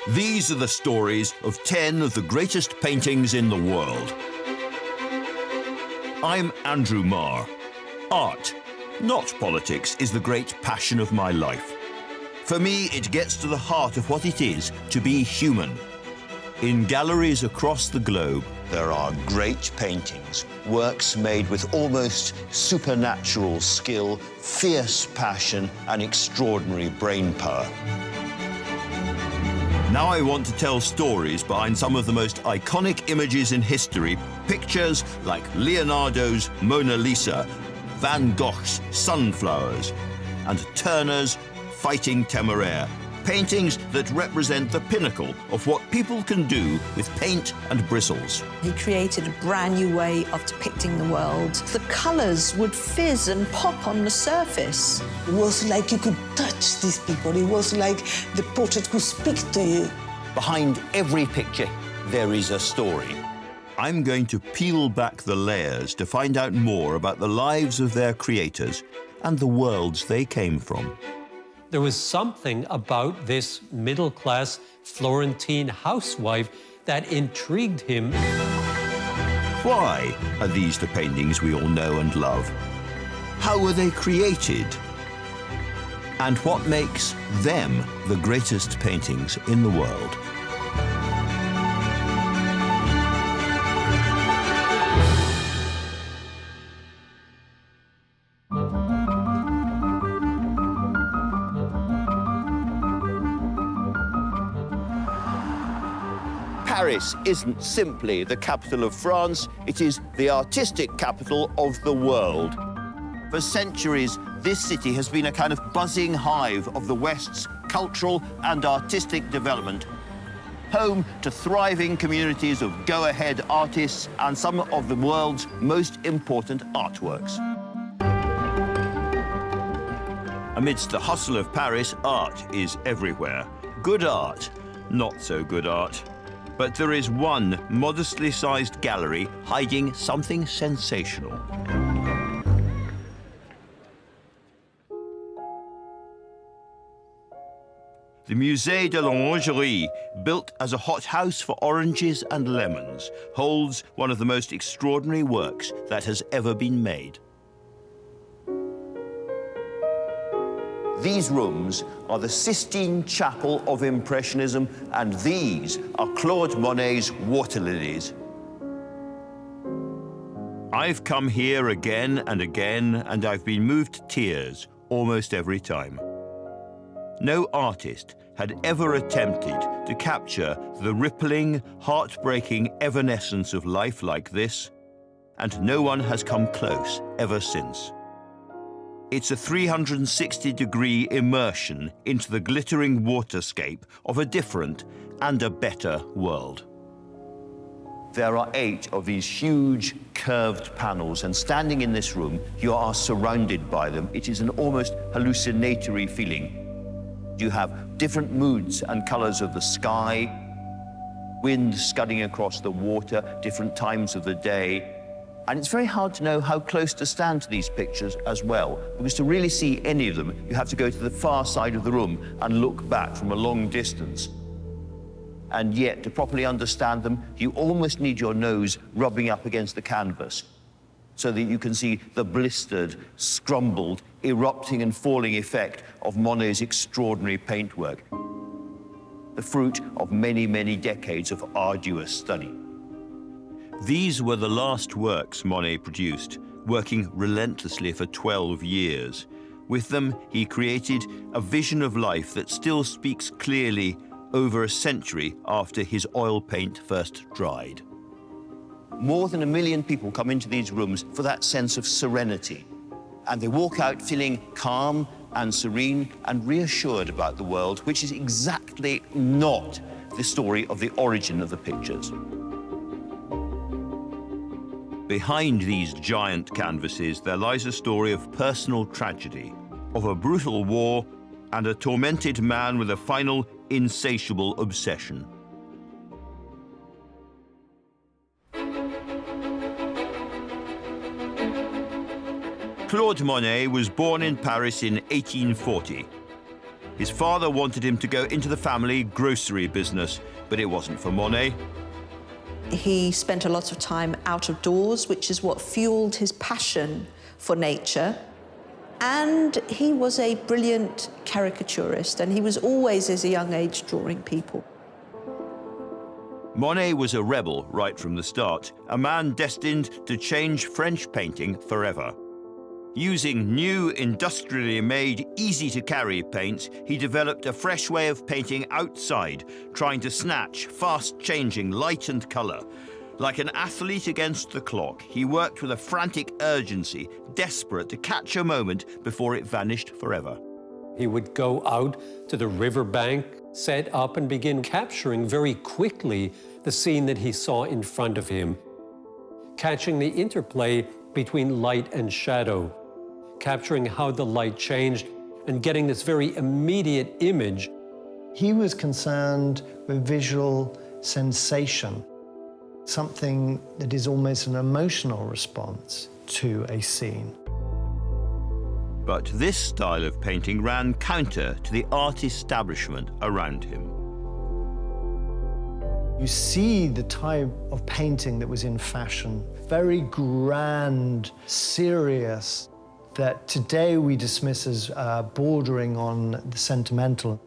These are the stories of 10 of the greatest paintings in the world. I'm Andrew Marr. Art, not politics, is the great passion of my life. For me, it gets to the heart of what it is to be human. In galleries across the globe, there are great paintings, works made with almost supernatural skill, fierce passion, and extraordinary brain power. Now I want to tell stories behind some of the most iconic images in history, pictures like Leonardo's Mona Lisa, Van Gogh's Sunflowers, and Turner's Fighting Temeraire, paintings that represent the pinnacle of what people can do with paint and bristles. He created a brand new way of depicting the world. The colours would fizz and pop on the surface. It was like you could touch these people. It was like the portrait could speak to you. Behind every picture, there is a story. I'm going to peel back the layers to find out more about the lives of their creators and the worlds they came from. There was something about this middle-class Florentine housewife that intrigued him. Why are these the paintings we all know and love? How were they created? And what makes them the greatest paintings in the world? Paris isn't simply the capital of France, it is the artistic capital of the world. For centuries, this city has been a kind of buzzing hive of the West's cultural and artistic development, home to thriving communities of go-ahead artists and some of the world's most important artworks. Amidst the hustle of Paris, art is everywhere. Good art, not so good art. But there is one modestly sized gallery hiding something sensational. The Musée de l'Orangerie, built as a hothouse for oranges and lemons, holds one of the most extraordinary works that has ever been made. These rooms are the Sistine Chapel of Impressionism, and these are Claude Monet's water lilies. I've come here again and again, and I've been moved to tears almost every time. No artist had ever attempted to capture the rippling, heartbreaking evanescence of life like this, and no one has come close ever since. It's a 360-degree immersion into the glittering waterscape of a different and a better world. There are 8 of these huge, curved panels, and standing in this room, you are surrounded by them. It is an almost hallucinatory feeling. You have different moods and colors of the sky, wind scudding across the water, different times of the day. And it's very hard to know how close to stand to these pictures as well, because to really see any of them, you have to go to the far side of the room and look back from a long distance. And yet, to properly understand them, you almost need your nose rubbing up against the canvas so that you can see the blistered, scrumbled, erupting and falling effect of Monet's extraordinary paintwork, the fruit of many, many decades of arduous study. These were the last works Monet produced, working relentlessly for 12 years. With them, he created a vision of life that still speaks clearly over a century after his oil paint first dried. More than 1 million people come into these rooms for that sense of serenity, and they walk out feeling calm and serene and reassured about the world, which is exactly not the story of the origin of the pictures. Behind these giant canvases, there lies a story of personal tragedy, of a brutal war, and a tormented man with a final, insatiable obsession. Claude Monet was born in Paris in 1840. His father wanted him to go into the family grocery business, but it wasn't for Monet. He spent a lot of time out of doors, which is what fueled his passion for nature. And he was a brilliant caricaturist, and he was always, as a young age, drawing people. Monet was a rebel right from the start, a man destined to change French painting forever. Using new, industrially made, easy-to-carry paints, he developed a fresh way of painting outside, trying to snatch fast-changing light and colour. Like an athlete against the clock, he worked with a frantic urgency, desperate to catch a moment before it vanished forever. He would go out to the riverbank, set up and begin capturing very quickly the scene that he saw in front of him, catching the interplay between light and shadow, capturing how the light changed and getting this very immediate image. He was concerned with visual sensation, something that is almost an emotional response to a scene. But this style of painting ran counter to the art establishment around him. You see the type of painting that was in fashion, very grand, serious, that today we dismiss as bordering on the sentimental.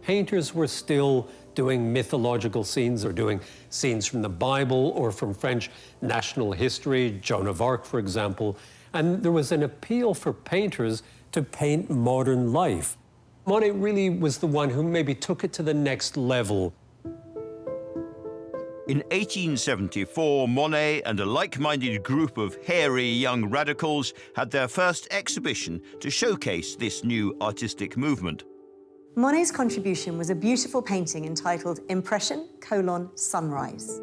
Painters were still doing mythological scenes or doing scenes from the Bible or from French national history, Joan of Arc, for example. And there was an appeal for painters to paint modern life. Monet really was the one who maybe took it to the next level. In 1874, Monet and a like-minded group of hairy young radicals had their first exhibition to showcase this new artistic movement. Monet's contribution was a beautiful painting entitled Impression: Sunrise.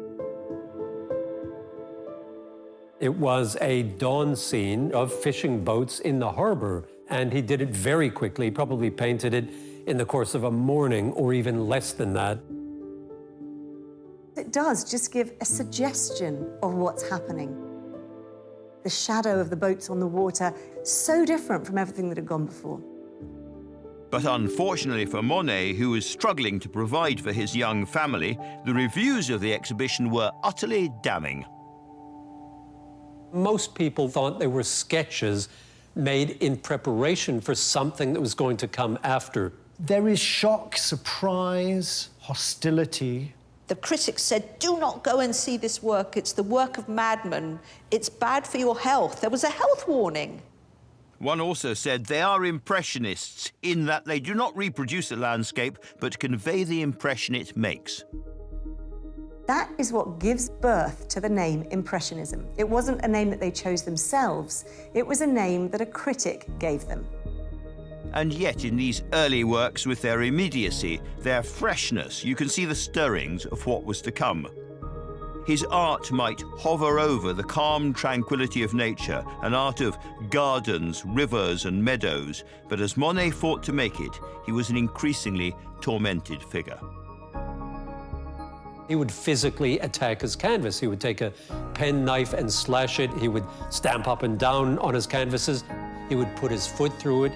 It was a dawn scene of fishing boats in the harbor, and he did it very quickly, probably painted it in the course of a morning or even less than that. It does just give a suggestion of what's happening. The shadow of the boats on the water, so different from everything that had gone before. But unfortunately for Monet, who was struggling to provide for his young family, the reviews of the exhibition were utterly damning. Most people thought they were sketches made in preparation for something that was going to come after. There is shock, surprise, hostility. The critics said, do not go and see this work. It's the work of madmen. It's bad for your health. There was a health warning. One also said they are impressionists in that they do not reproduce a landscape, but convey the impression it makes. That is what gives birth to the name Impressionism. It wasn't a name that they chose themselves. It was a name that a critic gave them. And yet in these early works, with their immediacy, their freshness, you can see the stirrings of what was to come. His art might hover over the calm tranquility of nature, an art of gardens, rivers and meadows, but as Monet fought to make it, he was an increasingly tormented figure. He would physically attack his canvas. He would take a penknife and slash it. He would stamp up and down on his canvases. He would put his foot through it.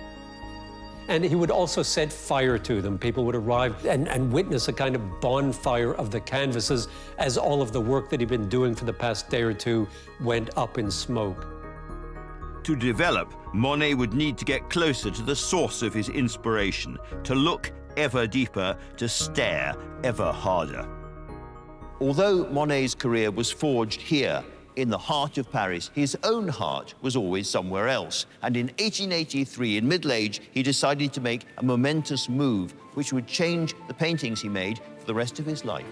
And he would also set fire to them. People would arrive and witness a kind of bonfire of the canvases as all of the work that he'd been doing for the past day or two went up in smoke. To develop, Monet would need to get closer to the source of his inspiration, to look ever deeper, to stare ever harder. Although Monet's career was forged here, in the heart of Paris, his own heart was always somewhere else. And in 1883, in middle age, he decided to make a momentous move, which would change the paintings he made for the rest of his life.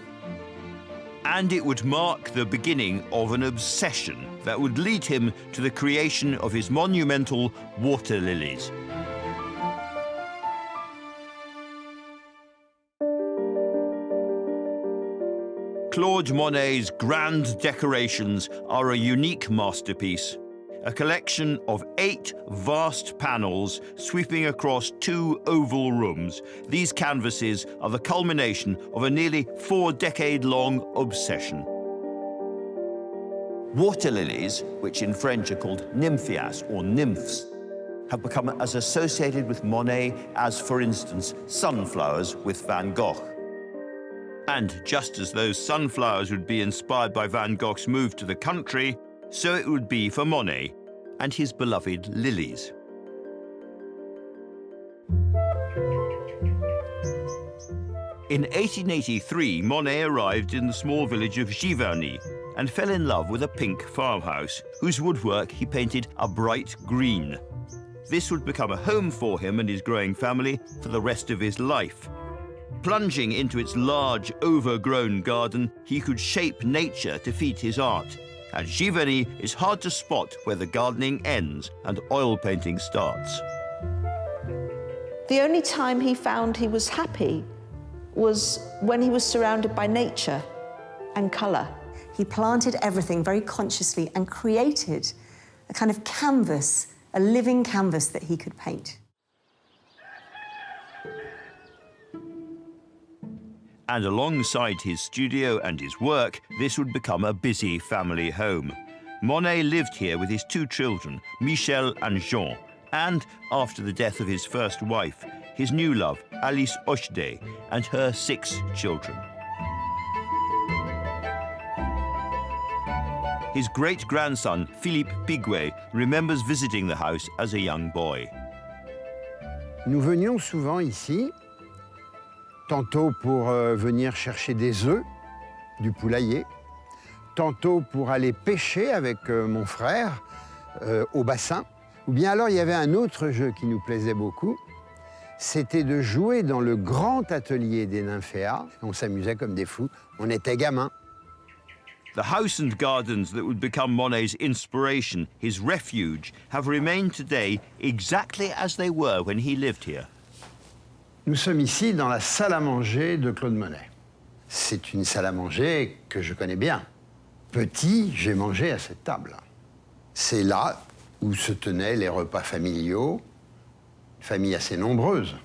And it would mark the beginning of an obsession that would lead him to the creation of his monumental water lilies. Claude Monet's grand decorations are a unique masterpiece, a collection of 8 vast panels sweeping across 2 oval rooms. These canvases are the culmination of a nearly 4-decade-long obsession. Water lilies, which in French are called nymphias or nymphs, have become as associated with Monet as, for instance, sunflowers with Van Gogh. And just as those sunflowers would be inspired by Van Gogh's move to the country, so it would be for Monet and his beloved lilies. In 1883, Monet arrived in the small village of Giverny and fell in love with a pink farmhouse, whose woodwork he painted a bright green. This would become a home for him and his growing family for the rest of his life. Plunging into its large, overgrown garden, he could shape nature to feed his art. At Giverny, it's hard to spot where the gardening ends and oil painting starts. The only time he found he was happy was when he was surrounded by nature and colour. He planted everything very consciously and created a kind of canvas, a living canvas that he could paint. And alongside his studio and his work, this would become a busy family home. Monet lived here with his two children, Michel and Jean, and, after the death of his first wife, his new love, Alice Ochde, and her 6 children. His great-grandson, Philippe Piguet, remembers visiting the house as a young boy. Nous venions souvent ici, tantôt pour venir chercher des œufs, du poulailler, tantôt pour aller pêcher avec mon frère au bassin. Ou bien alors il y avait un autre jeu qui nous plaisait beaucoup, c'était de jouer dans le grand atelier des nymphéas. On s'amusait comme des fous, on était gamins. The house and gardens that would become Monet's inspiration, his refuge, have remained today exactly as they were when he lived here. Nous sommes ici dans la salle à manger de Claude Monet. C'est une salle à manger que je connais bien. Petit, j'ai mangé à cette table. C'est là où se tenaient les repas familiaux, une famille assez nombreuse,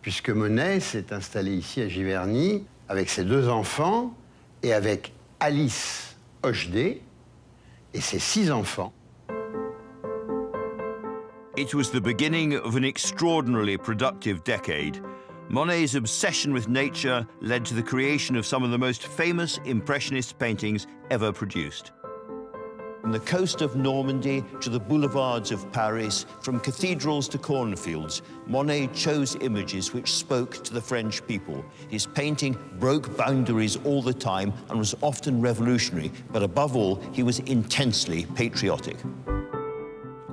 puisque Monet s'est installé ici à Giverny avec ses 2 enfants et avec Alice Ochde et ses 6 enfants. It was the beginning of an extraordinarily productive decade. Monet's obsession with nature led to the creation of some of the most famous Impressionist paintings ever produced. From the coast of Normandy to the boulevards of Paris, from cathedrals to cornfields, Monet chose images which spoke to the French people. His painting broke boundaries all the time and was often revolutionary, but above all, he was intensely patriotic.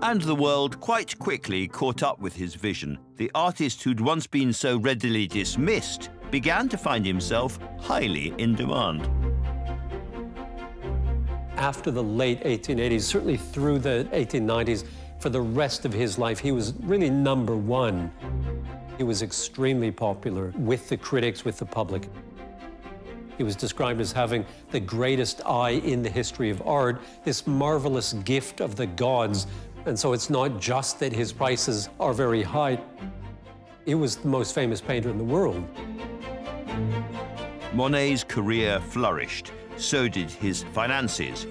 And the world quite quickly caught up with his vision. The artist who'd once been so readily dismissed began to find himself highly in demand. After the late 1880s, certainly through the 1890s, for the rest of his life, he was really #1. He was extremely popular with the critics, with the public. He was described as having the greatest eye in the history of art, this marvelous gift of the gods. And so it's not just that his prices are very high. He was the most famous painter in the world. Monet's career flourished. So did his finances.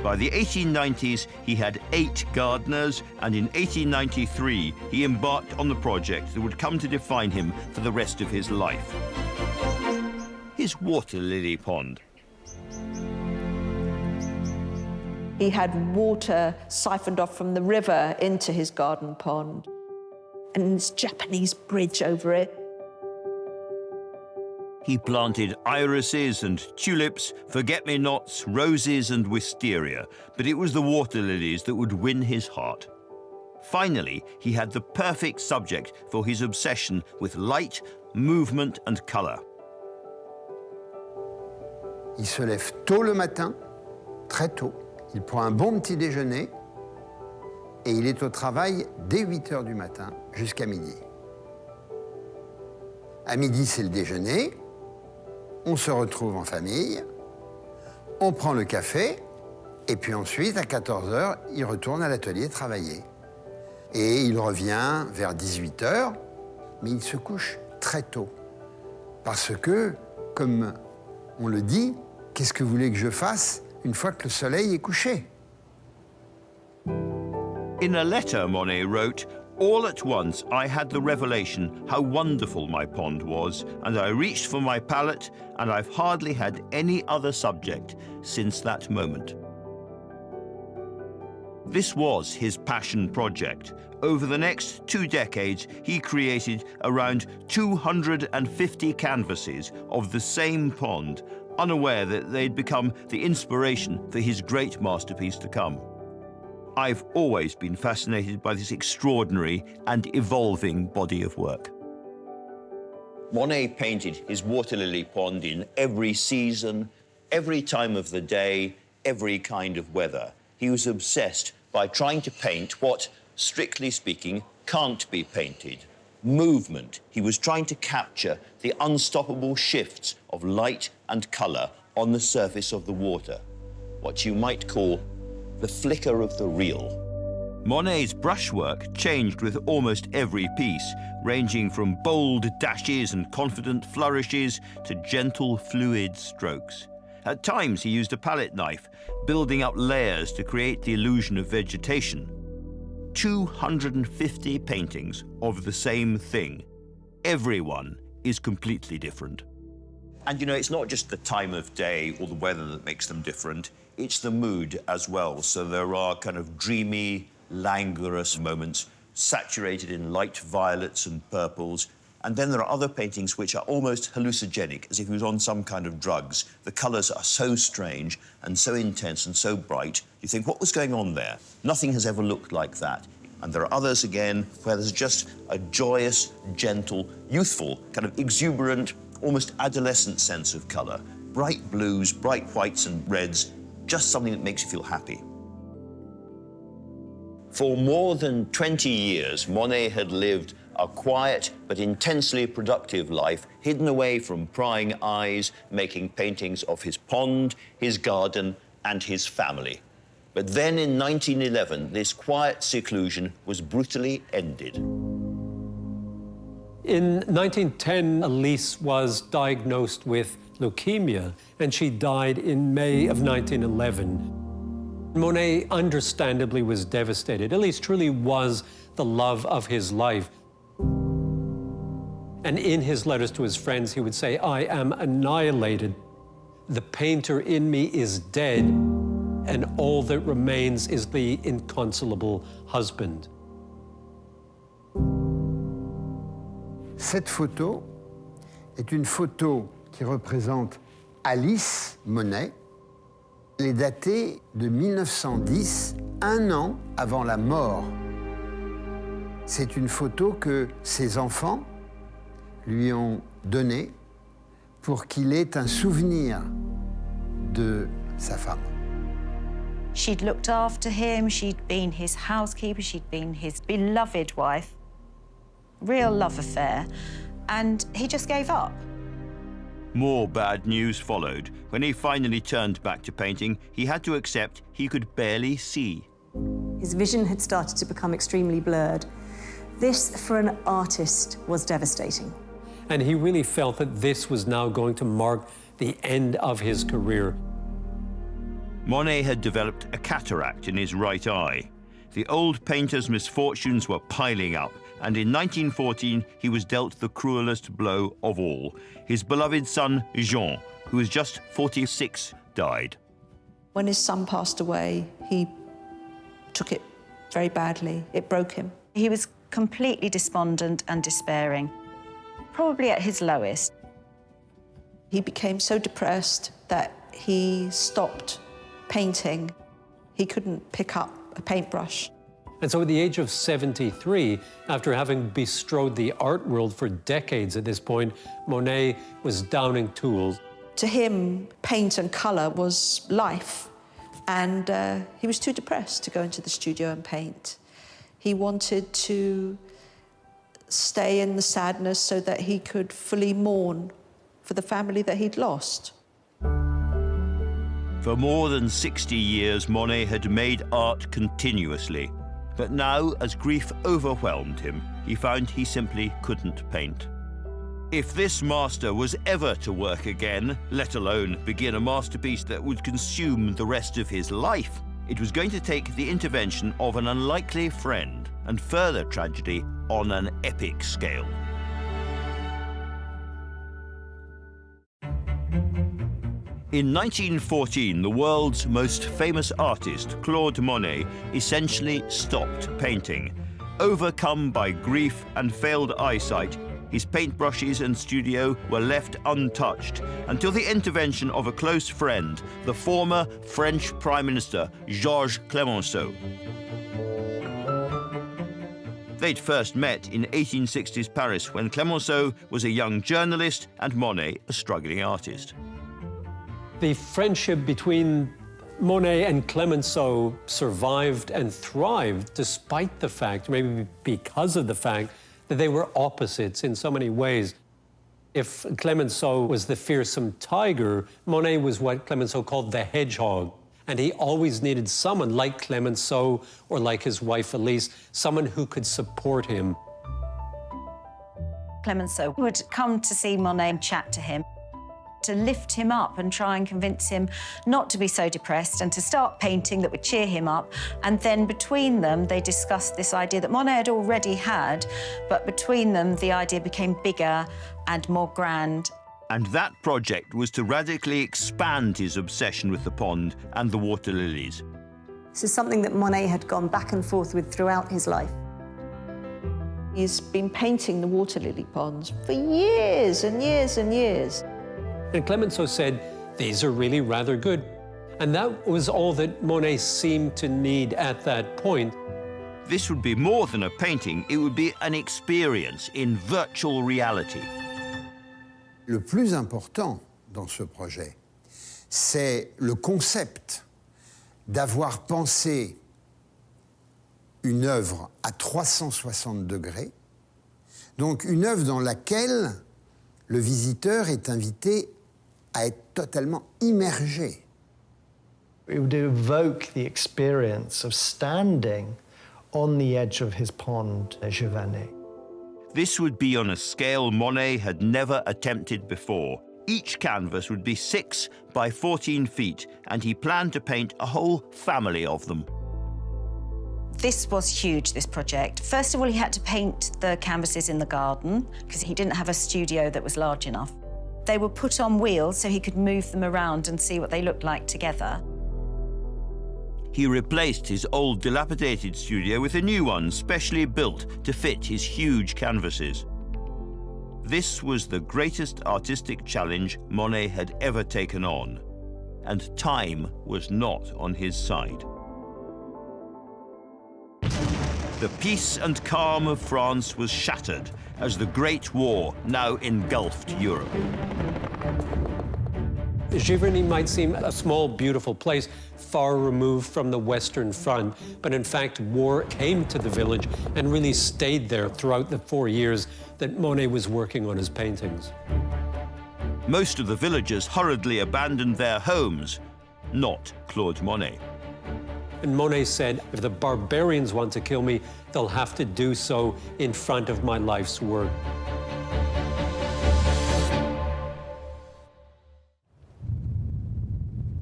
By the 1890s, he had 8 gardeners, and in 1893, he embarked on the project that would come to define him for the rest of his life. His water lily pond. He had water siphoned off from the river into his garden pond, and this Japanese bridge over it. He planted irises and tulips, forget-me-nots, roses and wisteria, but it was the water lilies that would win his heart. Finally, he had the perfect subject for his obsession with light, movement and colour. Il se lève tôt le matin, très tôt. Il prend un bon petit déjeuner et il est au travail dès 8 heures du matin jusqu'à midi. À midi, c'est le déjeuner. On se retrouve en famille, on prend le café, et puis ensuite, à 14 heures, il retourne à l'atelier travailler. Et il revient vers 18 heures, mais il se couche très tôt. Parce que, comme on le dit, qu'est-ce que vous voulez que je fasse une fois que le soleil est couché? In a letter, Monet wrote, "All at once I had the revelation how wonderful my pond was, and I reached for my palette, and I've hardly had any other subject since that moment." This was his passion project. Over the next 2 decades, he created around 250 canvases of the same pond, unaware that they'd become the inspiration for his great masterpiece to come. I've always been fascinated by this extraordinary and evolving body of work. Monet painted his water lily pond in every season, every time of the day, every kind of weather. He was obsessed by trying to paint what, strictly speaking, can't be painted. Movement. He was trying to capture the unstoppable shifts of light and colour on the surface of the water, what you might call the flicker of the real. Monet's brushwork changed with almost every piece, ranging from bold dashes and confident flourishes to gentle, fluid strokes. At times, he used a palette knife, building up layers to create the illusion of vegetation. 250 paintings of the same thing. Everyone is completely different. And you know, it's not just the time of day or the weather that makes them different, it's the mood as well. So there are kind of dreamy, languorous moments, saturated in light violets and purples. And then there are other paintings which are almost hallucinogenic, as if he was on some kind of drugs. The colours are so strange and so intense and so bright, you think, what was going on there? Nothing has ever looked like that. And there are others, again, where there's just a joyous, gentle, youthful, kind of exuberant, almost adolescent sense of colour. Bright blues, bright whites and reds, just something that makes you feel happy. For more than 20 years, Monet had lived a quiet but intensely productive life, hidden away from prying eyes, making paintings of his pond, his garden, and his family. But then in 1911, this quiet seclusion was brutally ended. In 1910, Elise was diagnosed with leukemia, and she died in May of 1911. Monet understandably was devastated. Elise truly was the love of his life. And in his letters to his friends, he would say, "I am annihilated. The painter in me is dead, and all that remains is the inconsolable husband." Cette photo est une photo qui représente Alice Monet. Elle est datée de 1910, un an avant la mort. C'est une photo que ses enfants lui ont donnée pour qu'il ait un souvenir de sa femme. She'd looked after him, she'd been his housekeeper, she'd been his beloved wife. Real love affair, and he just gave up. More bad news followed. When he finally turned back to painting, he had to accept he could barely see. His vision had started to become extremely blurred. This, for an artist, was devastating. And he really felt that this was now going to mark the end of his career. Monet had developed a cataract in his right eye. The old painter's misfortunes were piling up, and in 1914 he was dealt the cruelest blow of all. His beloved son, Jean, who was just 46, died. When his son passed away, he took it very badly. It broke him. He was completely despondent and despairing, probably at his lowest. He became so depressed that he stopped painting. He couldn't pick up a paintbrush. And so at the age of 73, after having bestrode the art world for decades at this point, Monet was downing tools. To him, paint and colour was life, and he was too depressed to go into the studio and paint. He wanted to stay in the sadness so that he could fully mourn for the family that he'd lost. For more than 60 years, Monet had made art continuously. But now, as grief overwhelmed him, he found he simply couldn't paint. If this master was ever to work again, let alone begin a masterpiece that would consume the rest of his life, It was going to take the intervention of an unlikely friend and further tragedy on an epic scale. In 1914, the world's most famous artist, Claude Monet, essentially stopped painting. Overcome by grief and failed eyesight, his paintbrushes and studio were left untouched until the intervention of a close friend, the former French Prime Minister, Georges Clemenceau. They'd first met in 1860s Paris when Clemenceau was a young journalist and Monet a struggling artist. The friendship between Monet and Clemenceau survived and thrived despite the fact, maybe because of the fact, that they were opposites in so many ways. If Clemenceau was the fearsome tiger, Monet was what Clemenceau called the hedgehog. And he always needed someone like Clemenceau or like his wife Elise, someone who could support him. Clemenceau would come to see Monet and chat to him, to lift him up and try and convince him not to be so depressed and to start painting that would cheer him up. And then between them, they discussed this idea that Monet had already had, but between them, the idea became bigger and more grand. And that project was to radically expand his obsession with the pond and the water lilies. This is something that Monet had gone back and forth with throughout his life. He's been painting the water lily ponds for years and years and years. And Clemenceau said, these are really rather good. And that was all that Monet seemed to need at that point. This would be more than a painting, it would be an experience in virtual reality. Le plus important dans ce projet, c'est le concept d'avoir pensé une œuvre à 360 degrés, donc une œuvre dans laquelle le visiteur est invité à être totalement immergé. It would evoke the experience of standing on the edge of his pond at Giverny. This would be on a scale Monet had never attempted before. Each canvas would be 6 by 14 feet, and he planned to paint a whole family of them. This was huge, this project. First of all, he had to paint the canvases in the garden because he didn't have a studio that was large enough. They were put on wheels so he could move them around and see what they looked like together. He replaced his old dilapidated studio with a new one specially built to fit his huge canvases. This was the greatest artistic challenge Monet had ever taken on, and time was not on his side. The peace and calm of France was shattered as the Great War now engulfed Europe. Giverny might seem a small, beautiful place, far removed from the Western Front, but in fact, war came to the village and really stayed there throughout the 4 years that Monet was working on his paintings. Most of the villagers hurriedly abandoned their homes, not Claude Monet. And Monet said, if the barbarians want to kill me, they'll have to do so in front of my life's work.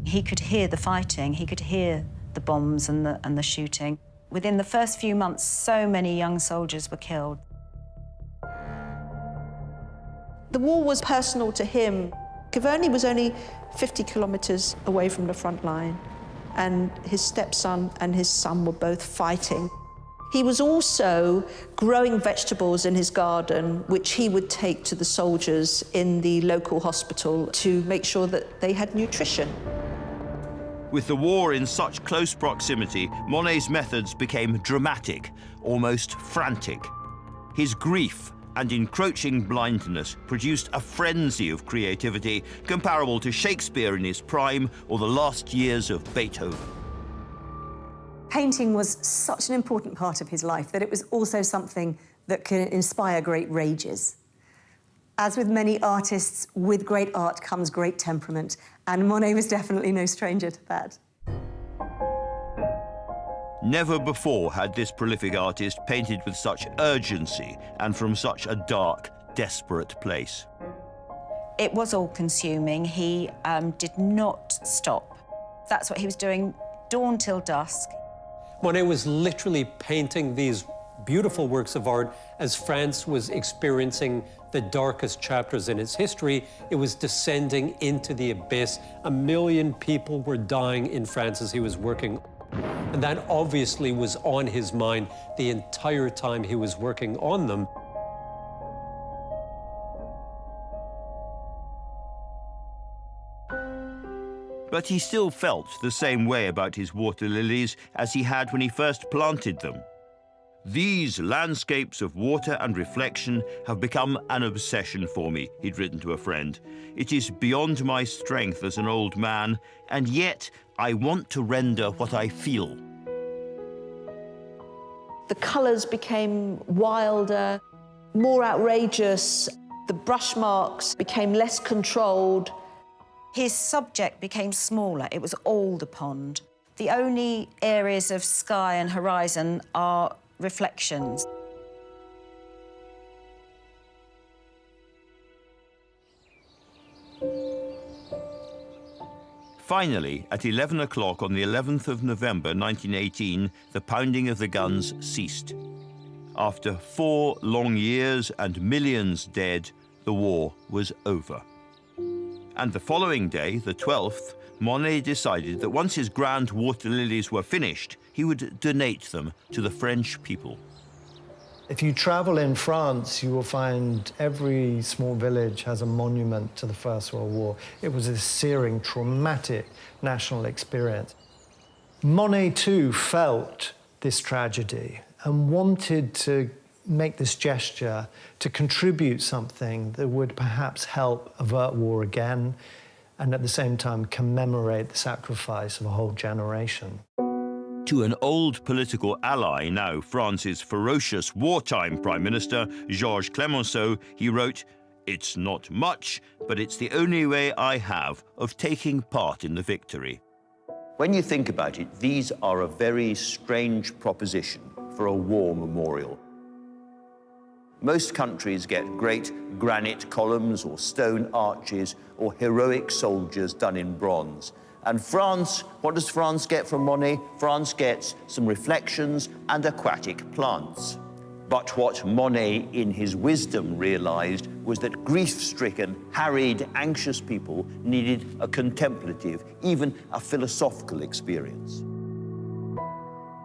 He could hear the fighting, he could hear the bombs and the shooting. Within the first few months, so many young soldiers were killed. The war was personal to him. Giverny was only 50 kilometers away from the front line, and his stepson and his son were both fighting. He was also growing vegetables in his garden, which he would take to the soldiers in the local hospital to make sure that they had nutrition. With the war in such close proximity, Monet's methods became dramatic, almost frantic. His grief and encroaching blindness produced a frenzy of creativity comparable to Shakespeare in his prime or the last years of Beethoven. Painting was such an important part of his life that it was also something that can inspire great rages. As with many artists, with great art comes great temperament, and Monet was definitely no stranger to that. Never before had this prolific artist painted with such urgency and from such a dark, desperate place. It was all-consuming. He did not stop. That's what he was doing dawn till dusk. Monet was literally painting these beautiful works of art as France was experiencing the darkest chapters in its history. It was descending into the abyss. 1 million people were dying in France as he was working. And that obviously was on his mind the entire time he was working on them. But he still felt the same way about his water lilies as he had when he first planted them. These landscapes of water and reflection have become an obsession for me, he'd written to a friend. It is beyond my strength as an old man, and yet I want to render what I feel. The colours became wilder, more outrageous. The brush marks became less controlled. His subject became smaller. It was all the pond. The only areas of sky and horizon are reflections. Finally, at 11 o'clock on the 11th of November 1918, the pounding of the guns ceased. After 4 long years and millions dead, the war was over. And the following day, the 12th, Monet decided that once his grand water lilies were finished, he would donate them to the French people. If you travel in France, you will find every small village has a monument to the First World War. It was a searing, traumatic national experience. Monet, too, felt this tragedy and wanted to make this gesture to contribute something that would perhaps help avert war again and at the same time commemorate the sacrifice of a whole generation. To an old political ally, now France's ferocious wartime Prime Minister, Georges Clemenceau, he wrote, "It's not much, but it's the only way I have of taking part in the victory." When you think about it, these are a very strange proposition for a war memorial. Most countries get great granite columns or stone arches or heroic soldiers done in bronze. And France, what does France get from Monet? France gets some reflections and aquatic plants. But what Monet, in his wisdom, realized was that grief-stricken, harried, anxious people needed a contemplative, even a philosophical experience.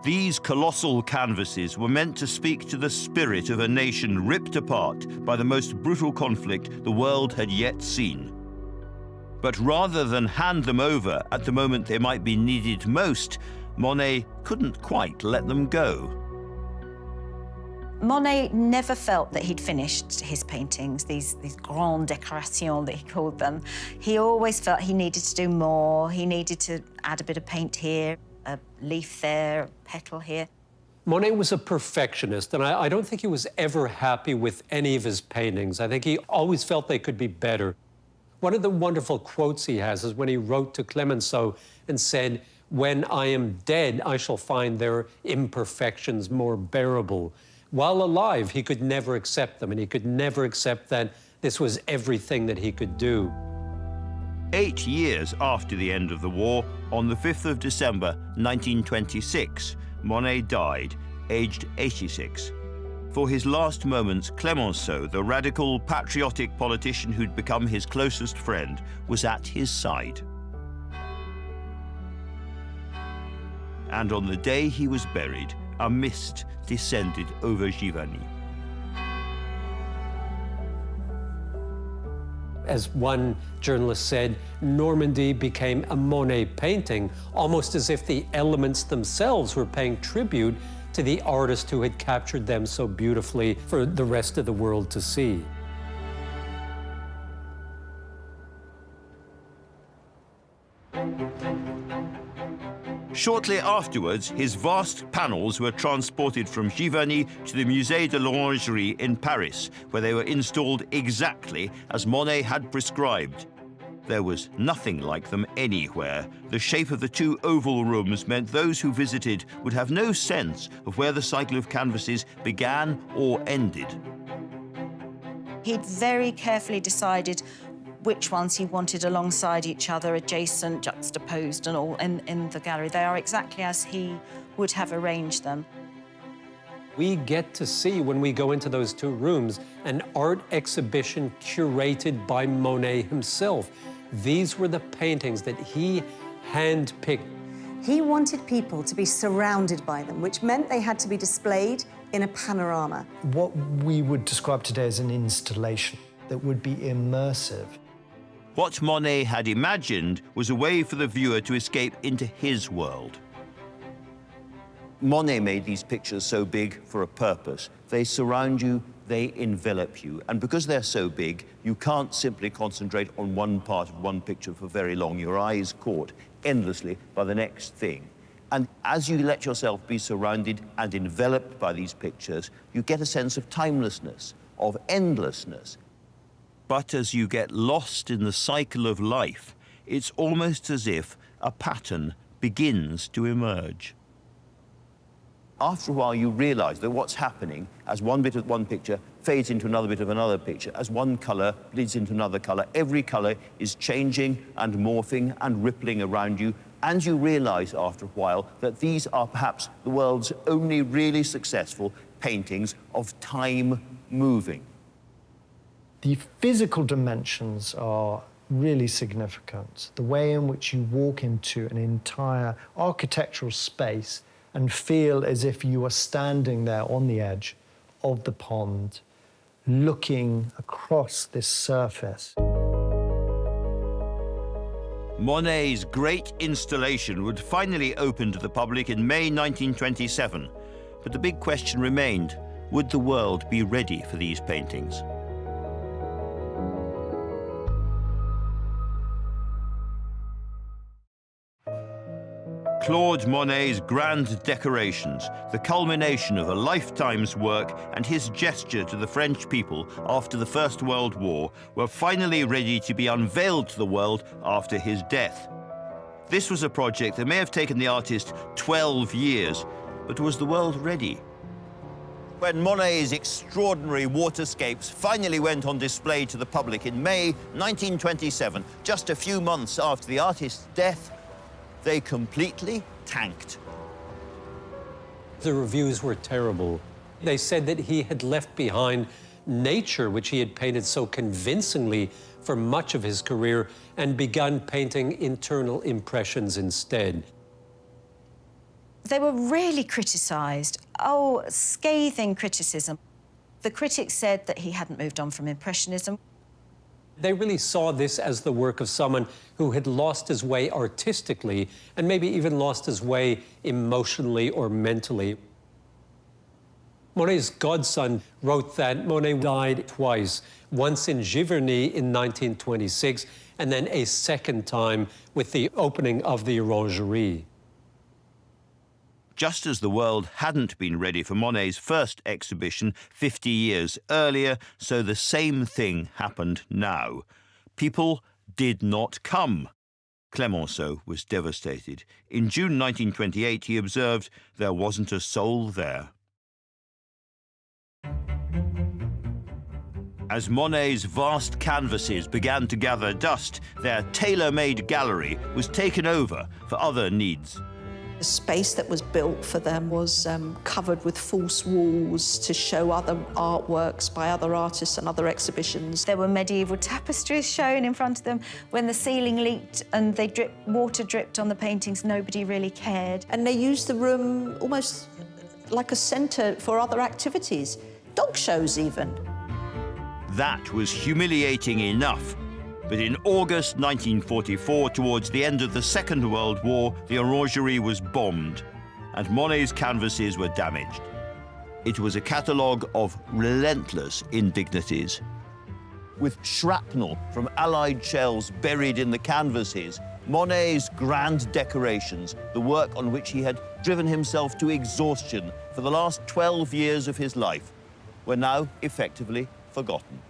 These colossal canvases were meant to speak to the spirit of a nation ripped apart by the most brutal conflict the world had yet seen. But rather than hand them over at the moment they might be needed most, Monet couldn't quite let them go. Monet never felt that he'd finished his paintings, these grandes décorations that he called them. He always felt he needed to do more. He needed to add a bit of paint here, a leaf there, a petal here. Monet was a perfectionist, and I don't think he was ever happy with any of his paintings. I think he always felt they could be better. One of the wonderful quotes he has is when he wrote to Clemenceau and said, "When I am dead, I shall find their imperfections more bearable." While alive, he could never accept them, and he could never accept that this was everything that he could do. 8 years after the end of the war, on the 5th of December 1926, Monet died, aged 86. For his last moments, Clemenceau, the radical, patriotic politician who'd become his closest friend, was at his side. And on the day he was buried, a mist descended over Giverny. As one journalist said, Normandy became a Monet painting, almost as if the elements themselves were paying tribute to the artist who had captured them so beautifully for the rest of the world to see. Shortly afterwards, his vast panels were transported from Giverny to the Musée de l'Orangerie in Paris, where they were installed exactly as Monet had prescribed. There was nothing like them anywhere. The shape of the 2 oval rooms meant those who visited would have no sense of where the cycle of canvases began or ended. He'd very carefully decided which ones he wanted alongside each other, adjacent, juxtaposed and all in the gallery. They are exactly as he would have arranged them. We get to see, when we go into those two rooms, an art exhibition curated by Monet himself. These were the paintings that he hand-picked. He wanted people to be surrounded by them, which meant they had to be displayed in a panorama. What we would describe today as an installation that would be immersive. What Monet had imagined was a way for the viewer to escape into his world. Monet made these pictures so big for a purpose. They surround you, they envelop you. And because they're so big, you can't simply concentrate on one part of one picture for very long. Your eye is caught endlessly by the next thing. And as you let yourself be surrounded and enveloped by these pictures, you get a sense of timelessness, of endlessness. But as you get lost in the cycle of life, it's almost as if a pattern begins to emerge. After a while, you realize that what's happening as one bit of one picture fades into another bit of another picture, as one color bleeds into another color, every color is changing and morphing and rippling around you, and you realize after a while that these are perhaps the world's only really successful paintings of time moving. The physical dimensions are really significant. The way in which you walk into an entire architectural space and feel as if you are standing there on the edge of the pond, looking across this surface. Monet's great installation would finally open to the public in May 1927. But the big question remained, would the world be ready for these paintings? Claude Monet's grand decorations, the culmination of a lifetime's work and his gesture to the French people after the First World War, were finally ready to be unveiled to the world after his death. This was a project that may have taken the artist 12 years, but was the world ready? When Monet's extraordinary waterscapes finally went on display to the public in May 1927, just a few months after the artist's death, they completely tanked. The reviews were terrible. They said that he had left behind nature, which he had painted so convincingly for much of his career, and begun painting internal impressions instead. They were really criticised. Oh, scathing criticism. The critics said that he hadn't moved on from Impressionism. They really saw this as the work of someone who had lost his way artistically and maybe even lost his way emotionally or mentally. Monet's godson wrote that Monet died twice, once in Giverny in 1926 and then a second time with the opening of the Orangerie. Just as the world hadn't been ready for Monet's first exhibition 50 years earlier, so the same thing happened now. People did not come. Clemenceau was devastated. In June 1928, he observed there wasn't a soul there. As Monet's vast canvases began to gather dust, their tailor-made gallery was taken over for other needs. The space that was built for them was covered with false walls to show other artworks by other artists and other exhibitions. There were medieval tapestries shown in front of them. When the ceiling leaked and water dripped on the paintings, nobody really cared. And they used the room almost like a centre for other activities, dog shows even. That was humiliating enough. But in August 1944, towards the end of the Second World War, the Orangerie was bombed and Monet's canvases were damaged. It was a catalogue of relentless indignities. With shrapnel from Allied shells buried in the canvases, Monet's grand decorations, the work on which he had driven himself to exhaustion for the last 12 years of his life, were now effectively forgotten.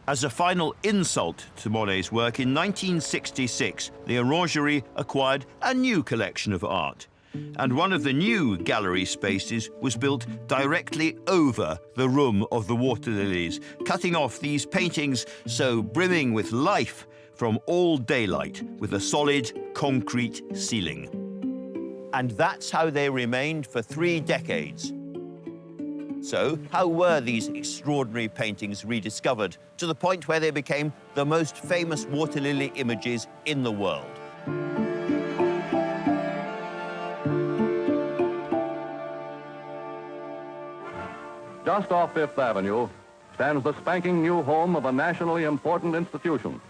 As a final insult to Monet's work, in 1966, the Orangerie acquired a new collection of art. and one of the new gallery spaces was built directly over the room of the water lilies, cutting off these paintings so brimming with life from all daylight with a solid concrete ceiling. And that's how they remained for 3 decades. So, how were these extraordinary paintings rediscovered to the point where they became the most famous water lily images in the world? Just off Fifth Avenue stands the spanking new home of a nationally important institution,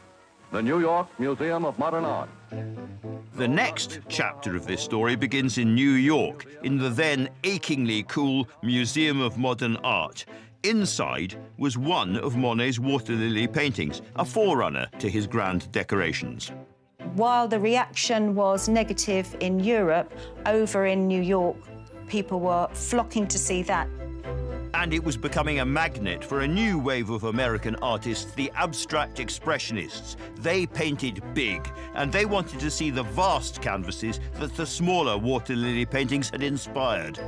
the New York Museum of Modern Art. The next chapter of this story begins in New York, in the then achingly cool Museum of Modern Art. Inside was one of Monet's water lily paintings, a forerunner to his grand decorations. While the reaction was negative in Europe, over in New York, people were flocking to see that. And it was becoming a magnet for a new wave of American artists, the abstract expressionists. They painted big, and they wanted to see the vast canvases that the smaller water lily paintings had inspired.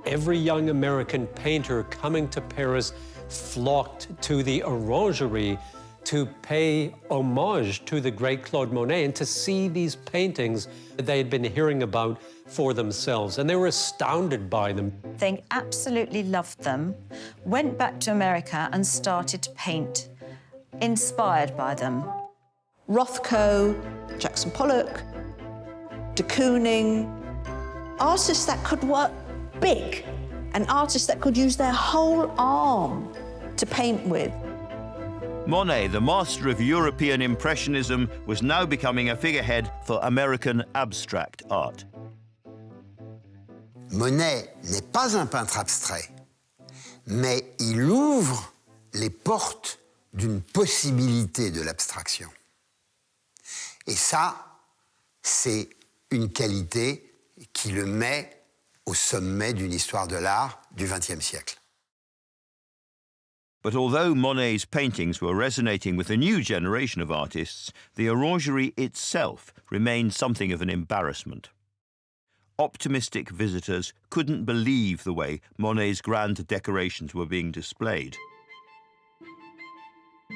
Every young American painter coming to Paris flocked to the Orangerie to pay homage to the great Claude Monet and to see these paintings that they had been hearing about for themselves. And they were astounded by them. They absolutely loved them, went back to America and started to paint, inspired by them. Rothko, Jackson Pollock, de Kooning, artists that could work big, and artists that could use their whole arm to paint with. Monet, the master of European Impressionism, was now becoming a figurehead for American abstract art. Monet n'est pas un peintre abstrait, mais il ouvre les portes d'une possibilité de l'abstraction. Et ça, c'est une qualité qui le met au sommet d'une histoire de l'art du XXe siècle. But although Monet's paintings were resonating with a new generation of artists, the Orangerie itself remained something of an embarrassment. Optimistic visitors couldn't believe the way Monet's grand decorations were being displayed.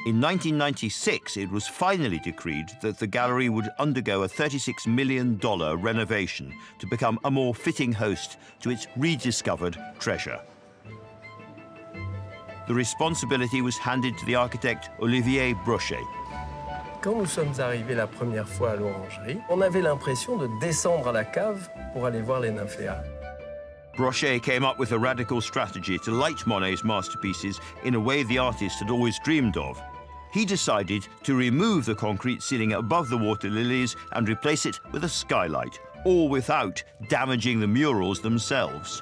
In 1996, it was finally decreed that the gallery would undergo a $36 million renovation to become a more fitting host to its rediscovered treasure. The responsibility was handed to the architect Olivier Brochet. Quand nous sommes arrivés la première fois à l'Orangerie, on avait l'impression de descendre à la cave pour aller voir les nymphéas. Brochet came up with a radical strategy to light Monet's masterpieces in a way the artist had always dreamed of. He decided to remove the concrete ceiling above the water lilies and replace it with a skylight, all without damaging the murals themselves.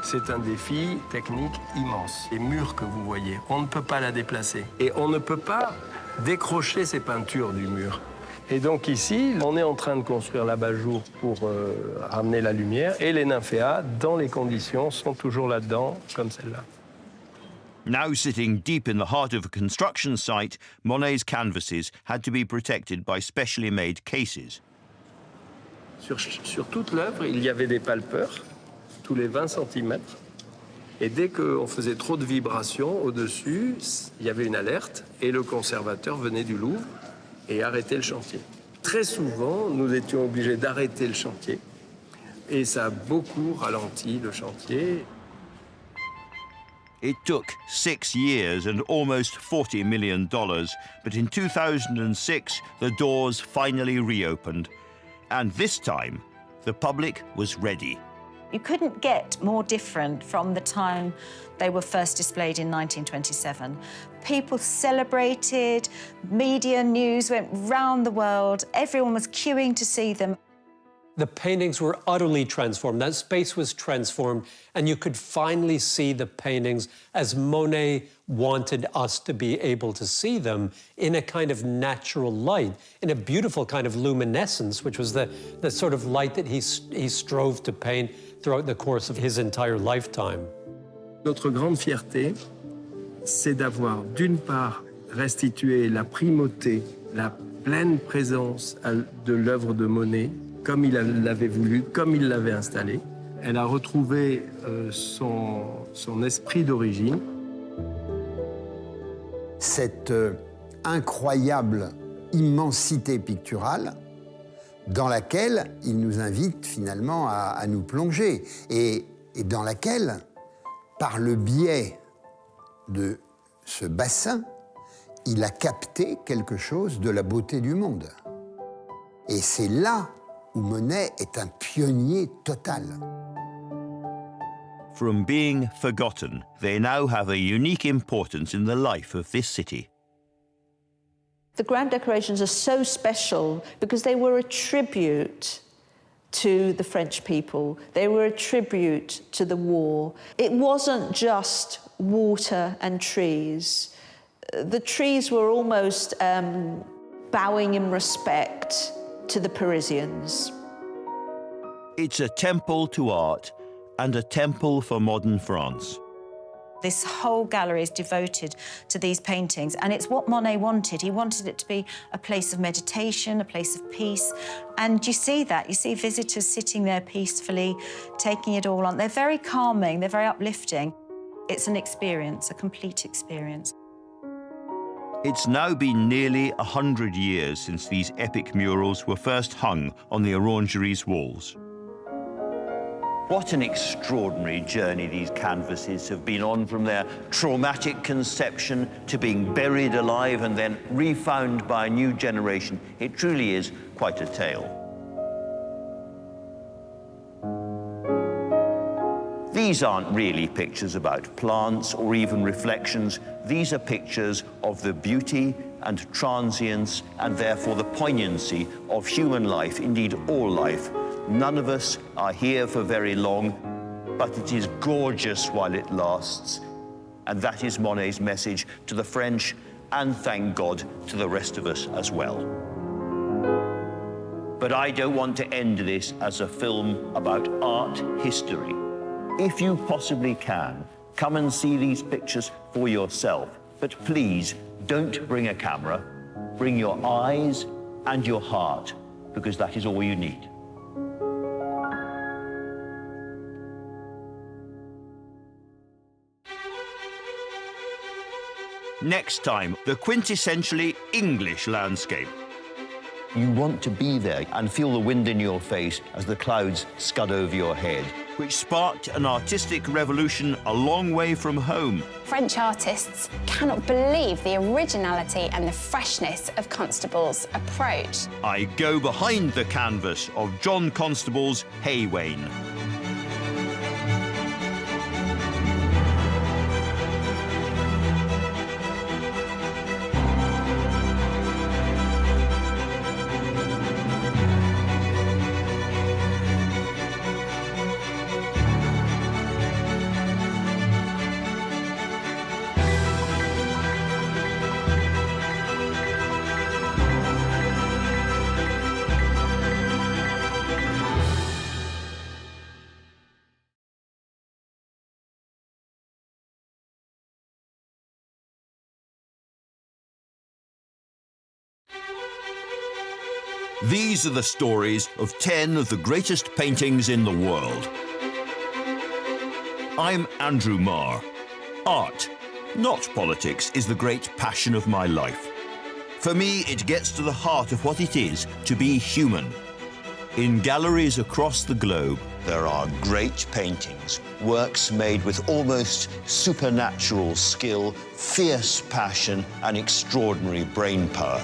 C'est un défi technique immense. Les murs que vous voyez, on ne peut pas la déplacer. Et on ne peut pas décrocher ces peintures du mur. Et donc ici, on est en train de construire l'abat-jour pour ramener la lumière. Et les nymphéas, dans les conditions, sont toujours là-dedans, comme celle-là. Now sitting deep in the heart of a construction site, Monet's canvases had to be protected by specially made cases. Sur toute l'œuvre, il y avait des palpeurs, tous les 20 cm. Et dès qu'on faisait trop de vibrations au-dessus, il y avait une alerte et le conservateur venait du Louvre et arrêtait le chantier. Très souvent, nous étions obligés d'arrêter le chantier et ça a beaucoup ralenti le chantier. It took 6 years and almost $40 million, but in 2006, the doors finally reopened. And this time, the public was ready. You couldn't get more different from the time they were first displayed in 1927. People celebrated, media news went round the world, everyone was queuing to see them. The paintings were utterly transformed. That space was transformed, and you could finally see the paintings as Monet wanted us to be able to see them, in a kind of natural light, in a beautiful kind of luminescence, which was the sort of light that he strove to paint throughout the course of his entire lifetime. Notre grande fierté, c'est d'avoir, d'une part, restitué la primauté, la pleine présence de l'œuvre de Monet comme il l'avait voulu, comme il l'avait installé. Elle a retrouvé son esprit d'origine. Cette incroyable immensité picturale dans laquelle il nous invite finalement à nous plonger et dans laquelle, par le biais de ce bassin, il a capté quelque chose de la beauté du monde. Et c'est là où Monet est un pionnier total. From being forgotten, they now have a unique importance in the life of this city. The grand decorations are so special because they were a tribute to the French people. They were a tribute to the war. It wasn't just water and trees. The trees were almost bowing in respect to the Parisians. It's a temple to art and a temple for modern France. This whole gallery is devoted to these paintings, and it's what Monet wanted. He wanted it to be a place of meditation, a place of peace, and you see that. You see visitors sitting there peacefully, taking it all on. They're very calming, they're very uplifting. It's an experience, a complete experience. It's now been nearly 100 years since these epic murals were first hung on the orangery's walls. What an extraordinary journey these canvases have been on, from their traumatic conception to being buried alive and then refound by a new generation. It truly is quite a tale. These aren't really pictures about plants or even reflections. These are pictures of the beauty and transience and therefore the poignancy of human life, indeed all life. None of us are here for very long, but it is gorgeous while it lasts. And that is Monet's message to the French and, thank God, to the rest of us as well. But I don't want to end this as a film about art history. If you possibly can, come and see these pictures for yourself. But please, don't bring a camera. Bring your eyes and your heart, because that is all you need. Next time, the quintessentially English landscape. You want to be there and feel the wind in your face as the clouds scud over your head, which sparked an artistic revolution a long way from home. French artists cannot believe the originality and the freshness of Constable's approach. I go behind the canvas of John Constable's Wain. These are the stories of 10 of the greatest paintings in the world. I'm Andrew Marr. Art, not politics, is the great passion of my life. For me, it gets to the heart of what it is to be human. In galleries across the globe, there are great paintings, works made with almost supernatural skill, fierce passion, and extraordinary brain power.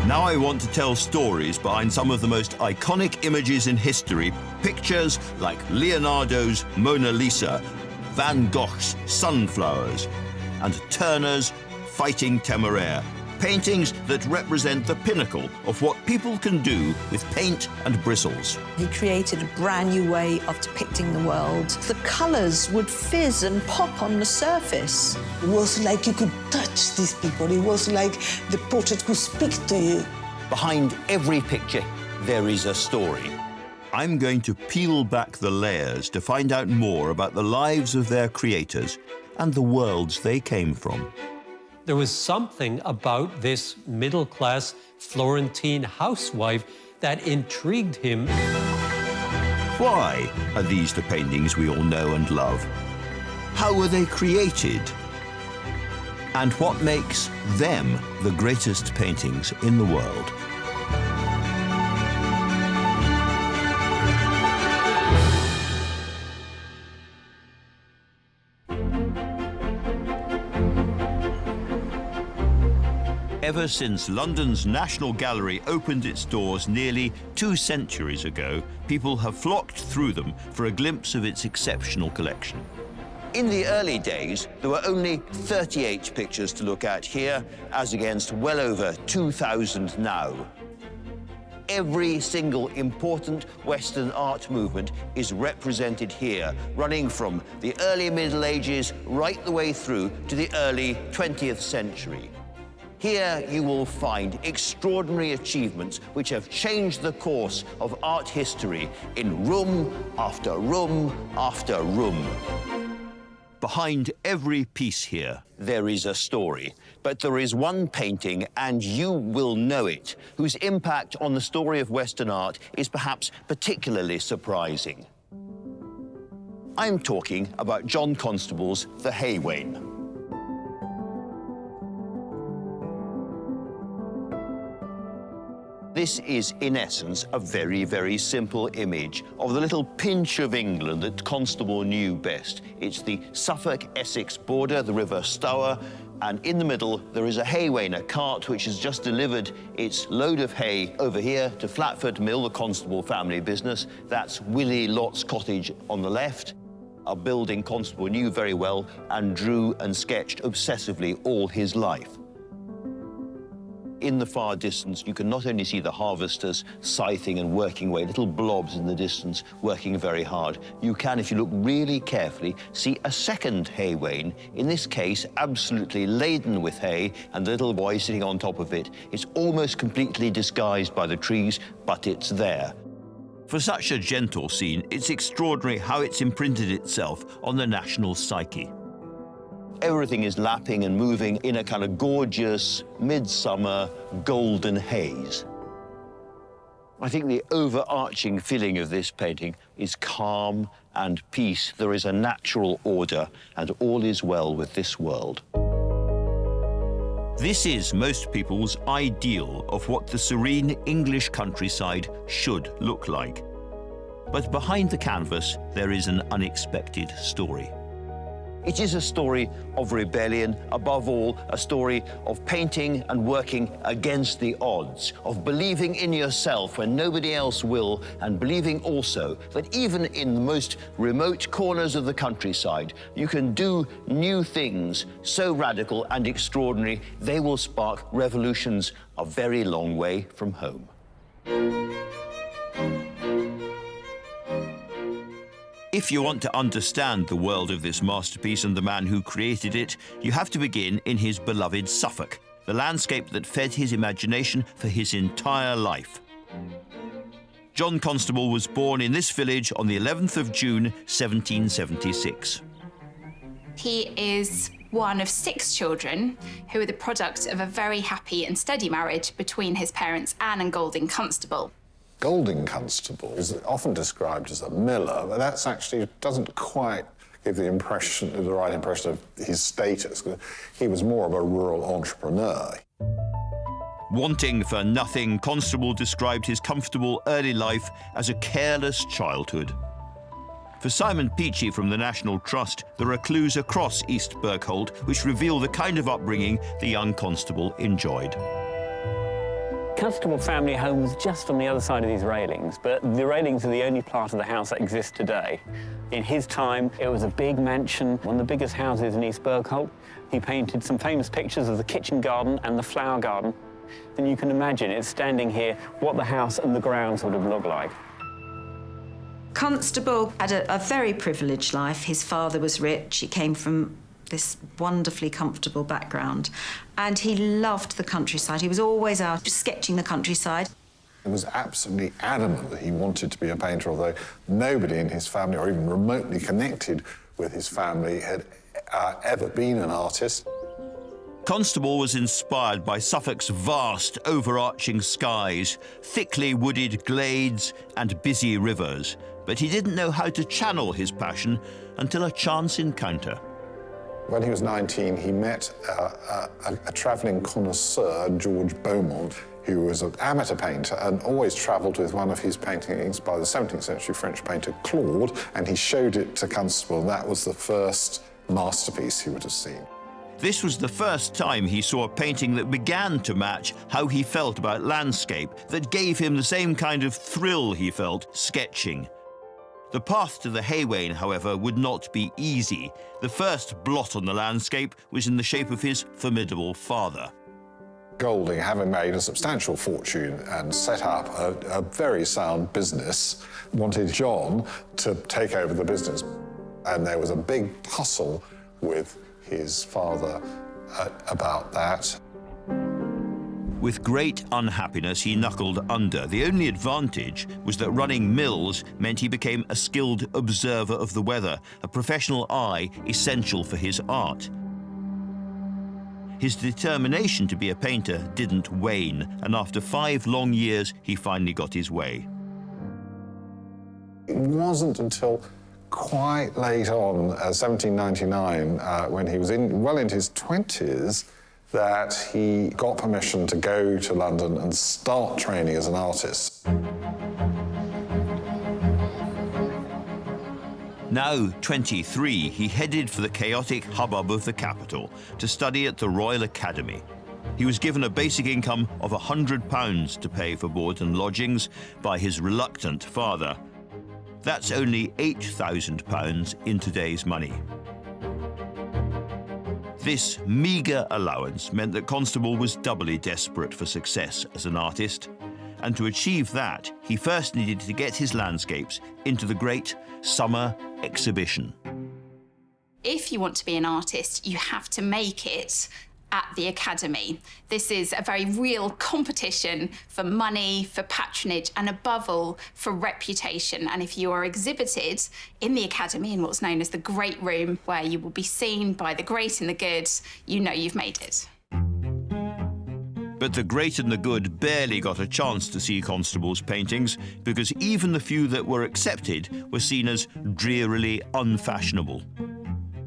Now I want to tell stories behind some of the most iconic images in history, pictures like Leonardo's Mona Lisa, Van Gogh's Sunflowers, and Turner's Fighting Temeraire, paintings that represent the pinnacle of what people can do with paint and bristles. He created a brand new way of depicting the world. The colours would fizz and pop on the surface. It was like you could touch these people. It was like the portrait could speak to you. Behind every picture, there is a story. I'm going to peel back the layers to find out more about the lives of their creators and the worlds they came from. There was something about this middle-class Florentine housewife that intrigued him. Why are these the paintings we all know and love? How were they created? And what makes them the greatest paintings in the world? Ever since London's National Gallery opened its doors nearly 2 centuries ago, people have flocked through them for a glimpse of its exceptional collection. In the early days, there were only 38 pictures to look at here, as against well over 2,000 now. Every single important Western art movement is represented here, running from the early Middle Ages right the way through to the early 20th century. Here you will find extraordinary achievements which have changed the course of art history in room after room after room. Behind every piece here, there is a story. But there is one painting, and you will know it, whose impact on the story of Western art is perhaps particularly surprising. I'm talking about John Constable's The Hay Wain. This is, in essence, a very, very simple image of the little pinch of England that Constable knew best. It's the Suffolk-Essex border, the River Stour, and in the middle there is a hay wain, a cart which has just delivered its load of hay over here to Flatford Mill, the Constable family business. That's Willie Lott's cottage on the left, a building Constable knew very well and drew and sketched obsessively all his life. In the far distance, you can not only see the harvesters scything and working away, little blobs in the distance working very hard. You can, if you look really carefully, see a second hay wain, in this case absolutely laden with hay, and the little boy sitting on top of it. It's almost completely disguised by the trees, but it's there. For such a gentle scene, it's extraordinary how it's imprinted itself on the national psyche. Everything is lapping and moving in a kind of gorgeous, midsummer, golden haze. I think the overarching feeling of this painting is calm and peace. There is a natural order, and all is well with this world. This is most people's ideal of what the serene English countryside should look like. But behind the canvas, there is an unexpected story. It is a story of rebellion, above all, a story of painting and working against the odds, of believing in yourself when nobody else will, and believing also that even in the most remote corners of the countryside, you can do new things so radical and extraordinary, they will spark revolutions a very long way from home. If you want to understand the world of this masterpiece and the man who created it, you have to begin in his beloved Suffolk, the landscape that fed his imagination for his entire life. John Constable was born in this village on the 11th of June, 1776. He is one of 6 children who are the product of a very happy and steady marriage between his parents Anne and Golding Constable. Golding Constable is often described as a miller, but that's actually doesn't quite give the right impression of his status. He was more of a rural entrepreneur. Wanting for nothing, Constable described his comfortable early life as a careless childhood. For Simon Peachy from the National Trust, there are clues across East Berkholt which reveal the kind of upbringing the young Constable enjoyed. Constable family home was just on the other side of these railings, but the railings are the only part of the house that exists today. In his time, it was a big mansion, one of the biggest houses in East Berkholt. He painted some famous pictures of the kitchen garden and the flower garden. And you can imagine it's standing here, what the house and the grounds would have looked like. Constable had a very privileged life. His father was rich. He came from this wonderfully comfortable background, and he loved the countryside. He was always out just sketching the countryside. He was absolutely adamant that he wanted to be a painter, although nobody in his family, or even remotely connected with his family, had ever been an artist. Constable was inspired by Suffolk's vast, overarching skies, thickly wooded glades and busy rivers, but he didn't know how to channel his passion until a chance encounter. When he was 19, he met a travelling connoisseur, George Beaumont, who was an amateur painter and always travelled with one of his paintings by the 17th century French painter Claude, and he showed it to Constable, and that was the first masterpiece he would have seen. This was the first time he saw a painting that began to match how he felt about landscape, that gave him the same kind of thrill he felt sketching. The path to the Haywain, however, would not be easy. The first blot on the landscape was in the shape of his formidable father. Golding, having made a substantial fortune and set up a very sound business, wanted John to take over the business. And there was a big tussle with his father about that. With great unhappiness, he knuckled under. The only advantage was that running mills meant he became a skilled observer of the weather, a professional eye essential for his art. His determination to be a painter didn't wane, and after 5 long years, he finally got his way. It wasn't until quite late on, 1799, when he was well into his 20s, that he got permission to go to London and start training as an artist. Now 23, he headed for the chaotic hubbub of the capital to study at the Royal Academy. He was given a basic income of £100 to pay for board and lodgings by his reluctant father. That's only £8,000 in today's money. This meagre allowance meant that Constable was doubly desperate for success as an artist, and to achieve that, he first needed to get his landscapes into the great summer exhibition. If you want to be an artist, you have to make it at the Academy. This is a very real competition for money, for patronage, and above all, for reputation. And if you are exhibited in the Academy in what's known as the Great Room, where you will be seen by the great and the good, you know you've made it. But the great and the good barely got a chance to see Constable's paintings, because even the few that were accepted were seen as drearily unfashionable.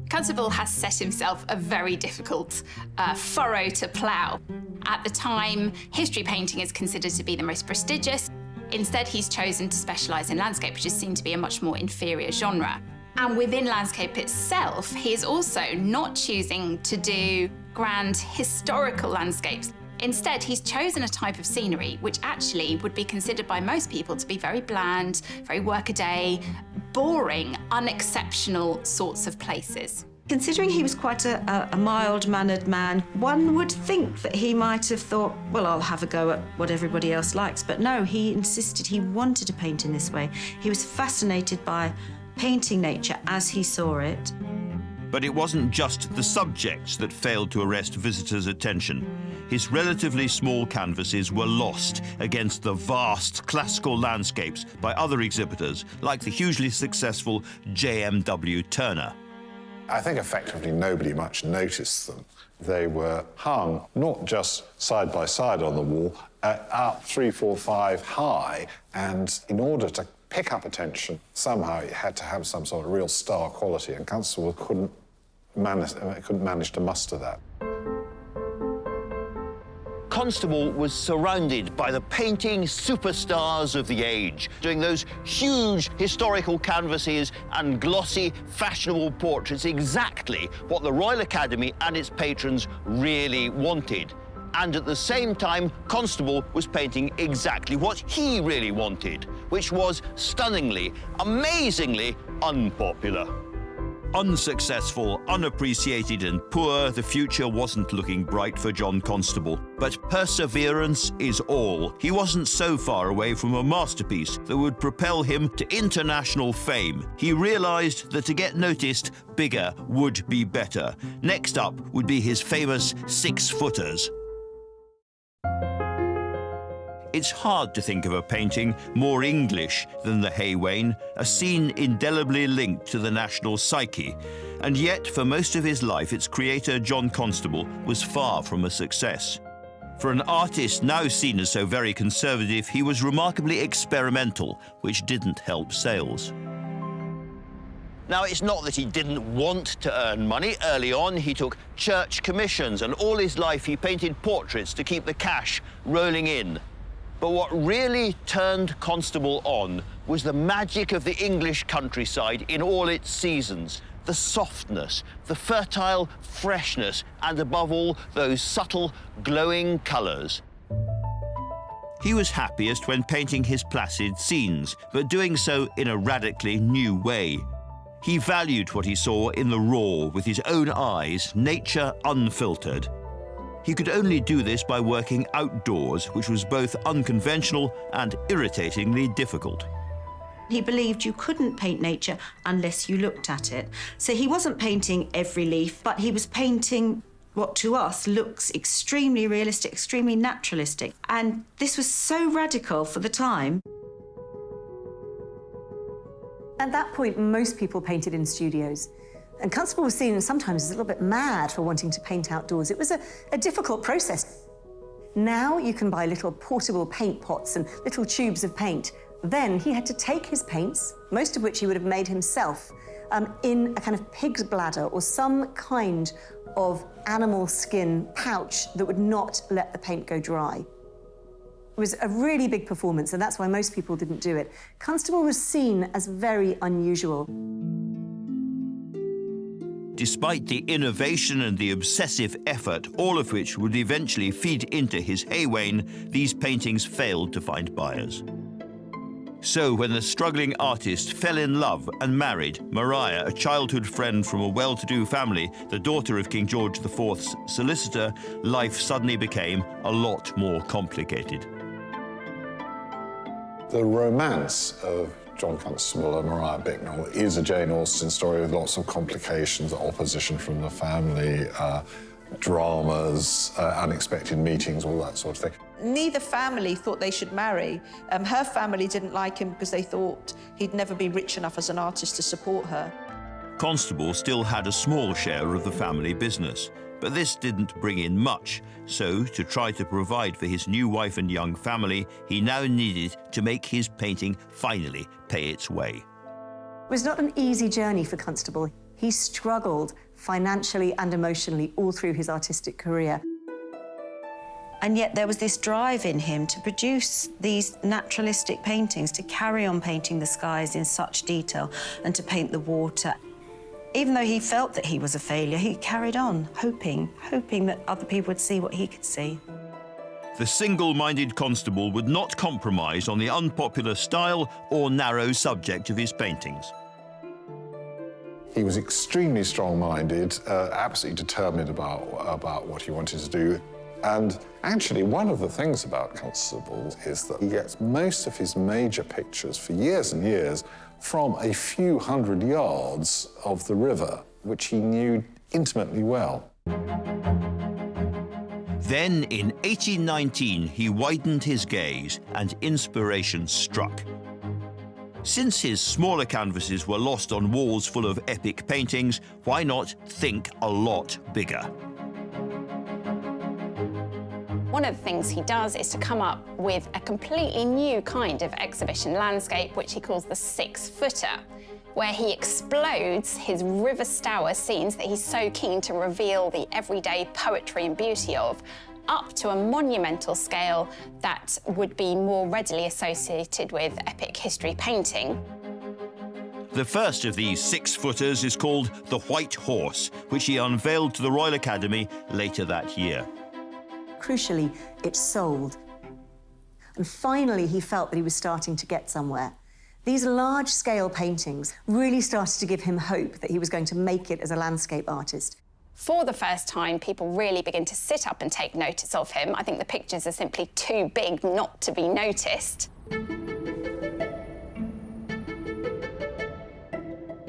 Constable has set himself a very difficult furrow to plough. At the time, history painting is considered to be the most prestigious. Instead, he's chosen to specialise in landscape, which is seen to be a much more inferior genre. And within landscape itself, he is also not choosing to do grand historical landscapes. Instead, he's chosen a type of scenery which actually would be considered by most people to be very bland, very workaday, boring, unexceptional sorts of places. Considering he was quite a mild-mannered man, one would think that he might have thought, well, I'll have a go at what everybody else likes. But no, he insisted he wanted to paint in this way. He was fascinated by painting nature as he saw it. But it wasn't just the subjects that failed to arrest visitors' attention. His relatively small canvases were lost against the vast classical landscapes by other exhibitors, like the hugely successful J.M.W. Turner. I think effectively nobody much noticed them. They were hung not just side by side on the wall, up 3, 4, 5 high, and in order to pick up attention, somehow it had to have some sort of real star quality, and Constable couldn't manage to muster that. Constable was surrounded by the painting superstars of the age, doing those huge historical canvases and glossy, fashionable portraits, exactly what the Royal Academy and its patrons really wanted. And at the same time, Constable was painting exactly what he really wanted, which was stunningly, amazingly unpopular. Unsuccessful, unappreciated and poor, the future wasn't looking bright for John Constable. But perseverance is all. He wasn't so far away from a masterpiece that would propel him to international fame. He realised that to get noticed, bigger would be better. Next up would be his famous 6-footers. It's hard to think of a painting more English than the Haywain, a scene indelibly linked to the national psyche. And yet, for most of his life, its creator, John Constable, was far from a success. For an artist now seen as so very conservative, he was remarkably experimental, which didn't help sales. Now, it's not that he didn't want to earn money. Early on, he took church commissions, and all his life he painted portraits to keep the cash rolling in. But what really turned Constable on was the magic of the English countryside in all its seasons. The softness, the fertile freshness, and above all, those subtle, glowing colours. He was happiest when painting his placid scenes, but doing so in a radically new way. He valued what he saw in the raw, with his own eyes, nature unfiltered. He could only do this by working outdoors, which was both unconventional and irritatingly difficult. He believed you couldn't paint nature unless you looked at it. So he wasn't painting every leaf, but he was painting what to us looks extremely realistic, extremely naturalistic. And this was so radical for the time. At that point, most people painted in studios. And Constable was seen sometimes as a little bit mad for wanting to paint outdoors. It was a difficult process. Now you can buy little portable paint pots and little tubes of paint. Then he had to take his paints, most of which he would have made himself, in a kind of pig's bladder or some kind of animal skin pouch that would not let the paint go dry. It was a really big performance, and that's why most people didn't do it. Constable was seen as very unusual. Despite the innovation and the obsessive effort, all of which would eventually feed into his wain, these paintings failed to find buyers. So when the struggling artist fell in love and married Maria, a childhood friend from a well-to-do family, the daughter of King George IV's solicitor, life suddenly became a lot more complicated. The romance of John Constable and Maria Bicknell is a Jane Austen story with lots of complications, opposition from the family, dramas, unexpected meetings, all that sort of thing. Neither family thought they should marry. Her family didn't like him because they thought he'd never be rich enough as an artist to support her. Constable still had a small share of the family business, but this didn't bring in much. So, to try to provide for his new wife and young family, he now needed to make his painting finally pay its way. It was not an easy journey for Constable. He struggled financially and emotionally all through his artistic career. And yet there was this drive in him to produce these naturalistic paintings, to carry on painting the skies in such detail and to paint the water. Even though he felt that he was a failure, he carried on, hoping that other people would see what he could see. The single-minded Constable would not compromise on the unpopular style or narrow subject of his paintings. He was extremely strong-minded, absolutely determined about what he wanted to do. And actually, one of the things about Constable is that he gets most of his major pictures for years and years from a few hundred yards of the river, which he knew intimately well. Then, in 1819, he widened his gaze and inspiration struck. Since his smaller canvases were lost on walls full of epic paintings, why not think a lot bigger? One of the things he does is to come up with a completely new kind of exhibition landscape, which he calls the 6-footer, where he explodes his river stour scenes that he's so keen to reveal the everyday poetry and beauty of, up to a monumental scale that would be more readily associated with epic history painting. The first of these 6-footers is called The White Horse, which he unveiled to the Royal Academy later that year. Crucially, it sold. And finally, he felt that he was starting to get somewhere. These large-scale paintings really started to give him hope that he was going to make it as a landscape artist. For the first time, people really begin to sit up and take notice of him. I think the pictures are simply too big not to be noticed.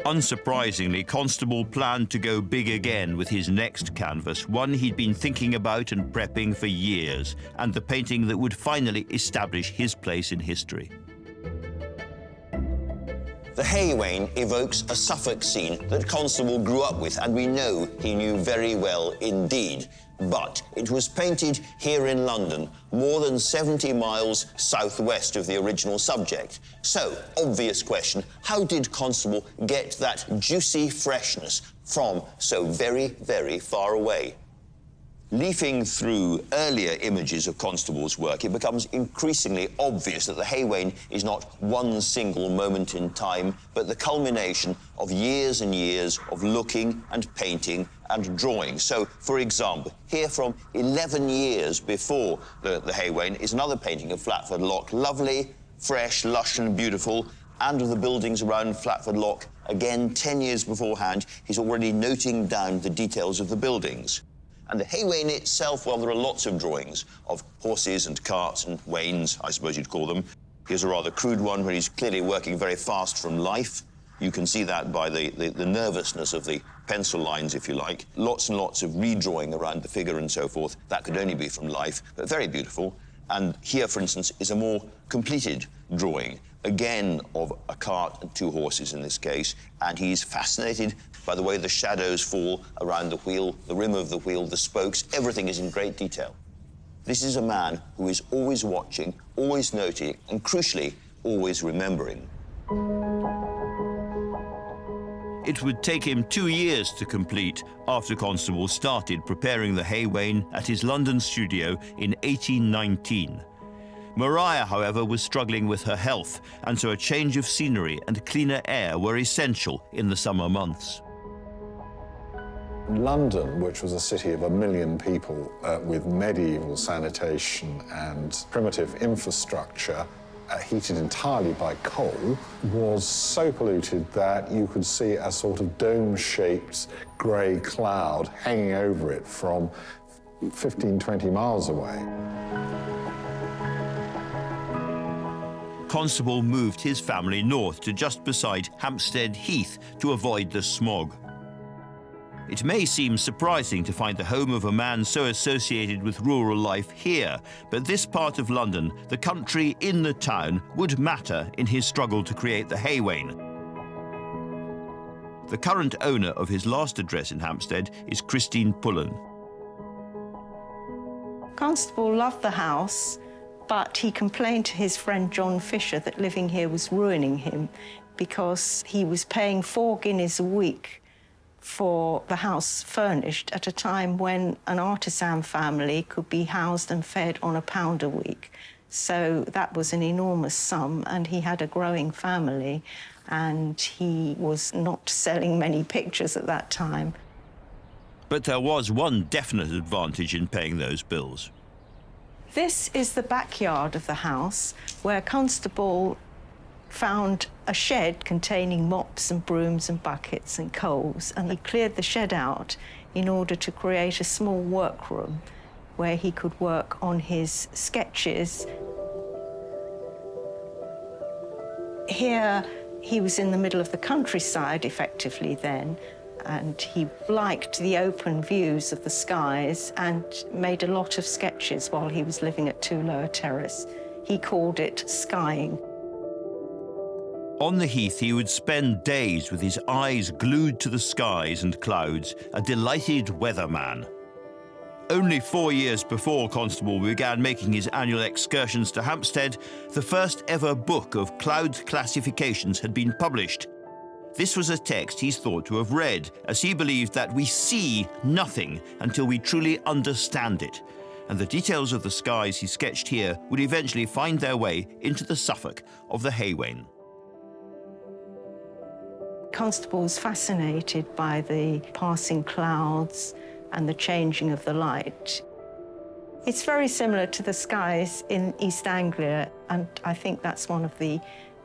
Unsurprisingly, Constable planned to go big again with his next canvas, one he'd been thinking about and prepping for years, and the painting that would finally establish his place in history. The hay wain evokes a Suffolk scene that Constable grew up with, and we know he knew very well indeed. But it was painted here in London, more than 70 miles southwest of the original subject. So, obvious question, how did Constable get that juicy freshness from so very, very far away? Leafing through earlier images of Constable's work, it becomes increasingly obvious that the hay wain is not one single moment in time, but the culmination of years and years of looking and painting and drawing. So, for example, here from 11 years before the hay wain is another painting of Flatford Lock, lovely, fresh, lush and beautiful, and of the buildings around Flatford Lock. Again, 10 years beforehand, he's already noting down the details of the buildings. And the hay wain itself, well, there are lots of drawings of horses and carts and wains, I suppose you'd call them. Here's a rather crude one where he's clearly working very fast from life. You can see that by the nervousness of the pencil lines, if you like. Lots and lots of redrawing around the figure and so forth. That could only be from life, but very beautiful. And here, for instance, is a more completed drawing, again of a cart and two horses in this case, and he's fascinated by the way the shadows fall around the wheel, the rim of the wheel, the spokes, everything is in great detail. This is a man who is always watching, always noting, and crucially, always remembering. It would take him 2 years to complete after Constable started preparing the hay wain at his London studio in 1819. Maria, however, was struggling with her health, and so a change of scenery and cleaner air were essential in the summer months. London, which was a city of 1 million people with medieval sanitation and primitive infrastructure, heated entirely by coal, was so polluted that you could see a sort of dome-shaped grey cloud hanging over it from 15, 20 miles away. Constable moved his family north to just beside Hampstead Heath to avoid the smog. It may seem surprising to find the home of a man so associated with rural life here, but this part of London, the country in the town, would matter in his struggle to create the hay wain. The current owner of his last address in Hampstead is Christine Pullen. Constable loved the house, but he complained to his friend John Fisher that living here was ruining him because he was paying 4 guineas a week for the house furnished at a time when an artisan family could be housed and fed on £1 a week. So that was an enormous sum, and he had a growing family, and he was not selling many pictures at that time. But there was one definite advantage in paying those bills. This is the backyard of the house, where Constable found a shed containing mops and brooms and buckets and coals, and he cleared the shed out in order to create a small workroom where he could work on his sketches. Here, he was in the middle of the countryside, effectively, then, and he liked the open views of the skies and made a lot of sketches while he was living at 2 Lower Terrace. He called it skying. On the heath, he would spend days with his eyes glued to the skies and clouds, a delighted weatherman. Only 4 years before Constable began making his annual excursions to Hampstead, the first ever book of cloud classifications had been published. This was a text he's thought to have read, as he believed that we see nothing until we truly understand it, and the details of the skies he sketched here would eventually find their way into the Suffolk of the hay wain. Constable was fascinated by the passing clouds and the changing of the light. It's very similar to the skies in East Anglia, and I think that's one of the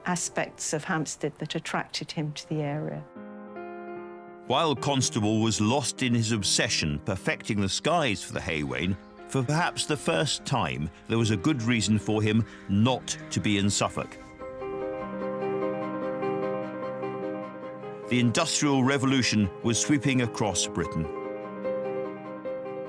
aspects of Hampstead that attracted him to the area. While Constable was lost in his obsession perfecting the skies for the hay wain, for perhaps the first time there was a good reason for him not to be in Suffolk. The Industrial Revolution was sweeping across Britain.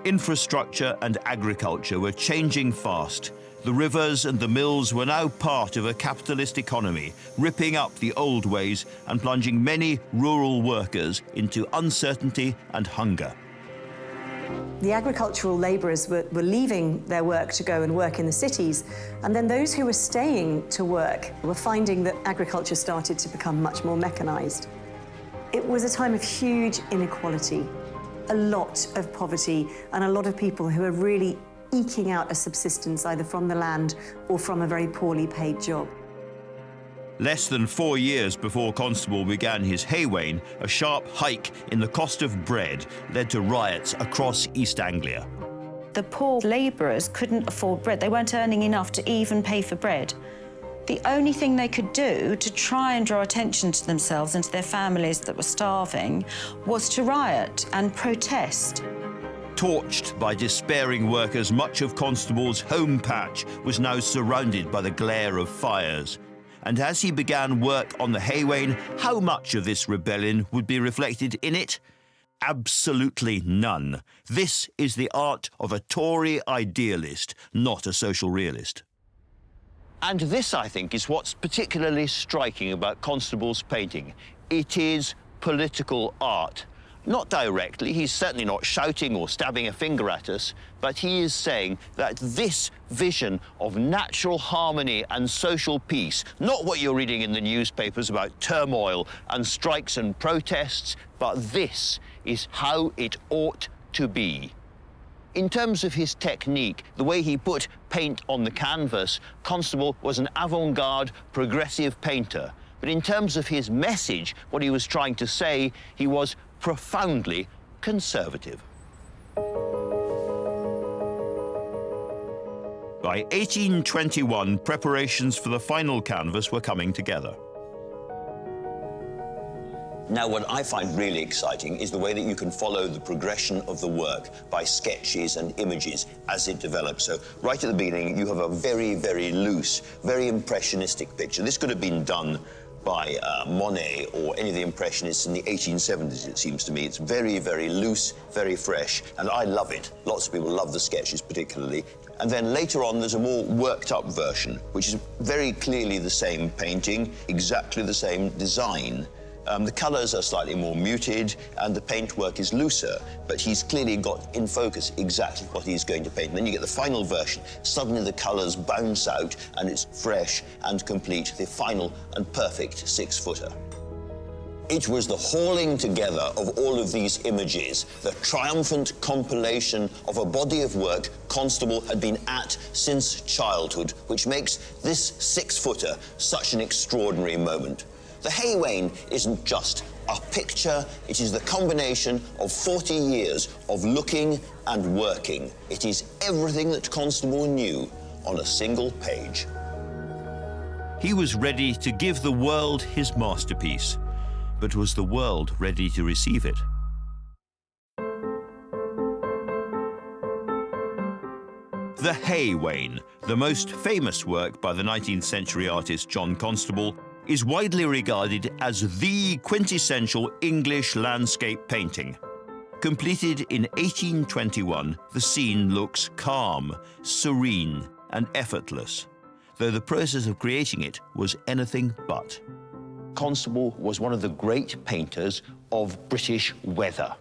Infrastructure and agriculture were changing fast. The rivers and the mills were now part of a capitalist economy, ripping up the old ways and plunging many rural workers into uncertainty and hunger. The agricultural labourers were leaving their work to go and work in the cities, and then those who were staying to work were finding that agriculture started to become much more mechanised. It was a time of huge inequality, a lot of poverty, and a lot of people who were really eking out a subsistence either from the land or from a very poorly paid job. Less than 4 years before Constable began his hay wain, a sharp hike in the cost of bread led to riots across East Anglia. The poor labourers couldn't afford bread. They weren't earning enough to even pay for bread. The only thing they could do to try and draw attention to themselves and to their families that were starving was to riot and protest. Torched by despairing workers, much of Constable's home patch was now surrounded by the glare of fires. And as he began work on the hay wain, how much of this rebellion would be reflected in it? Absolutely none. This is the art of a Tory idealist, not a social realist. And this, I think, is what's particularly striking about Constable's painting. It is political art. Not directly, he's certainly not shouting or stabbing a finger at us, but he is saying that this vision of natural harmony and social peace, not what you're reading in the newspapers about turmoil and strikes and protests, but this is how it ought to be. In terms of his technique, the way he put paint on the canvas, Constable was an avant-garde, progressive painter. But in terms of his message, what he was trying to say, he was profoundly conservative. By 1821, preparations for the final canvas were coming together. Now, what I find really exciting is the way that you can follow the progression of the work by sketches and images as it develops. So right at the beginning, you have a very, very loose, very impressionistic picture. This could have been done by Monet or any of the Impressionists in the 1870s, it seems to me. It's very, very loose, very fresh, and I love it. Lots of people love the sketches particularly. And then later on, there's a more worked-up version, which is very clearly the same painting, exactly the same design. The colours are slightly more muted and the paintwork is looser, but he's clearly got in focus exactly what he's going to paint. And then you get the final version. Suddenly the colours bounce out and it's fresh and complete, the final and perfect 6-footer. It was the hauling together of all of these images, the triumphant compilation of a body of work Constable had been at since childhood, which makes this 6-footer such an extraordinary moment. The hay wain isn't just a picture, it is the combination of 40 years of looking and working. It is everything that Constable knew on a single page. He was ready to give the world his masterpiece, but was the world ready to receive it? The Hay Wain, the most famous work by the 19th century artist John Constable, is widely regarded as the quintessential English landscape painting. Completed in 1821, the scene looks calm, serene, and effortless, though the process of creating it was anything but. Constable was one of the great painters of British weather.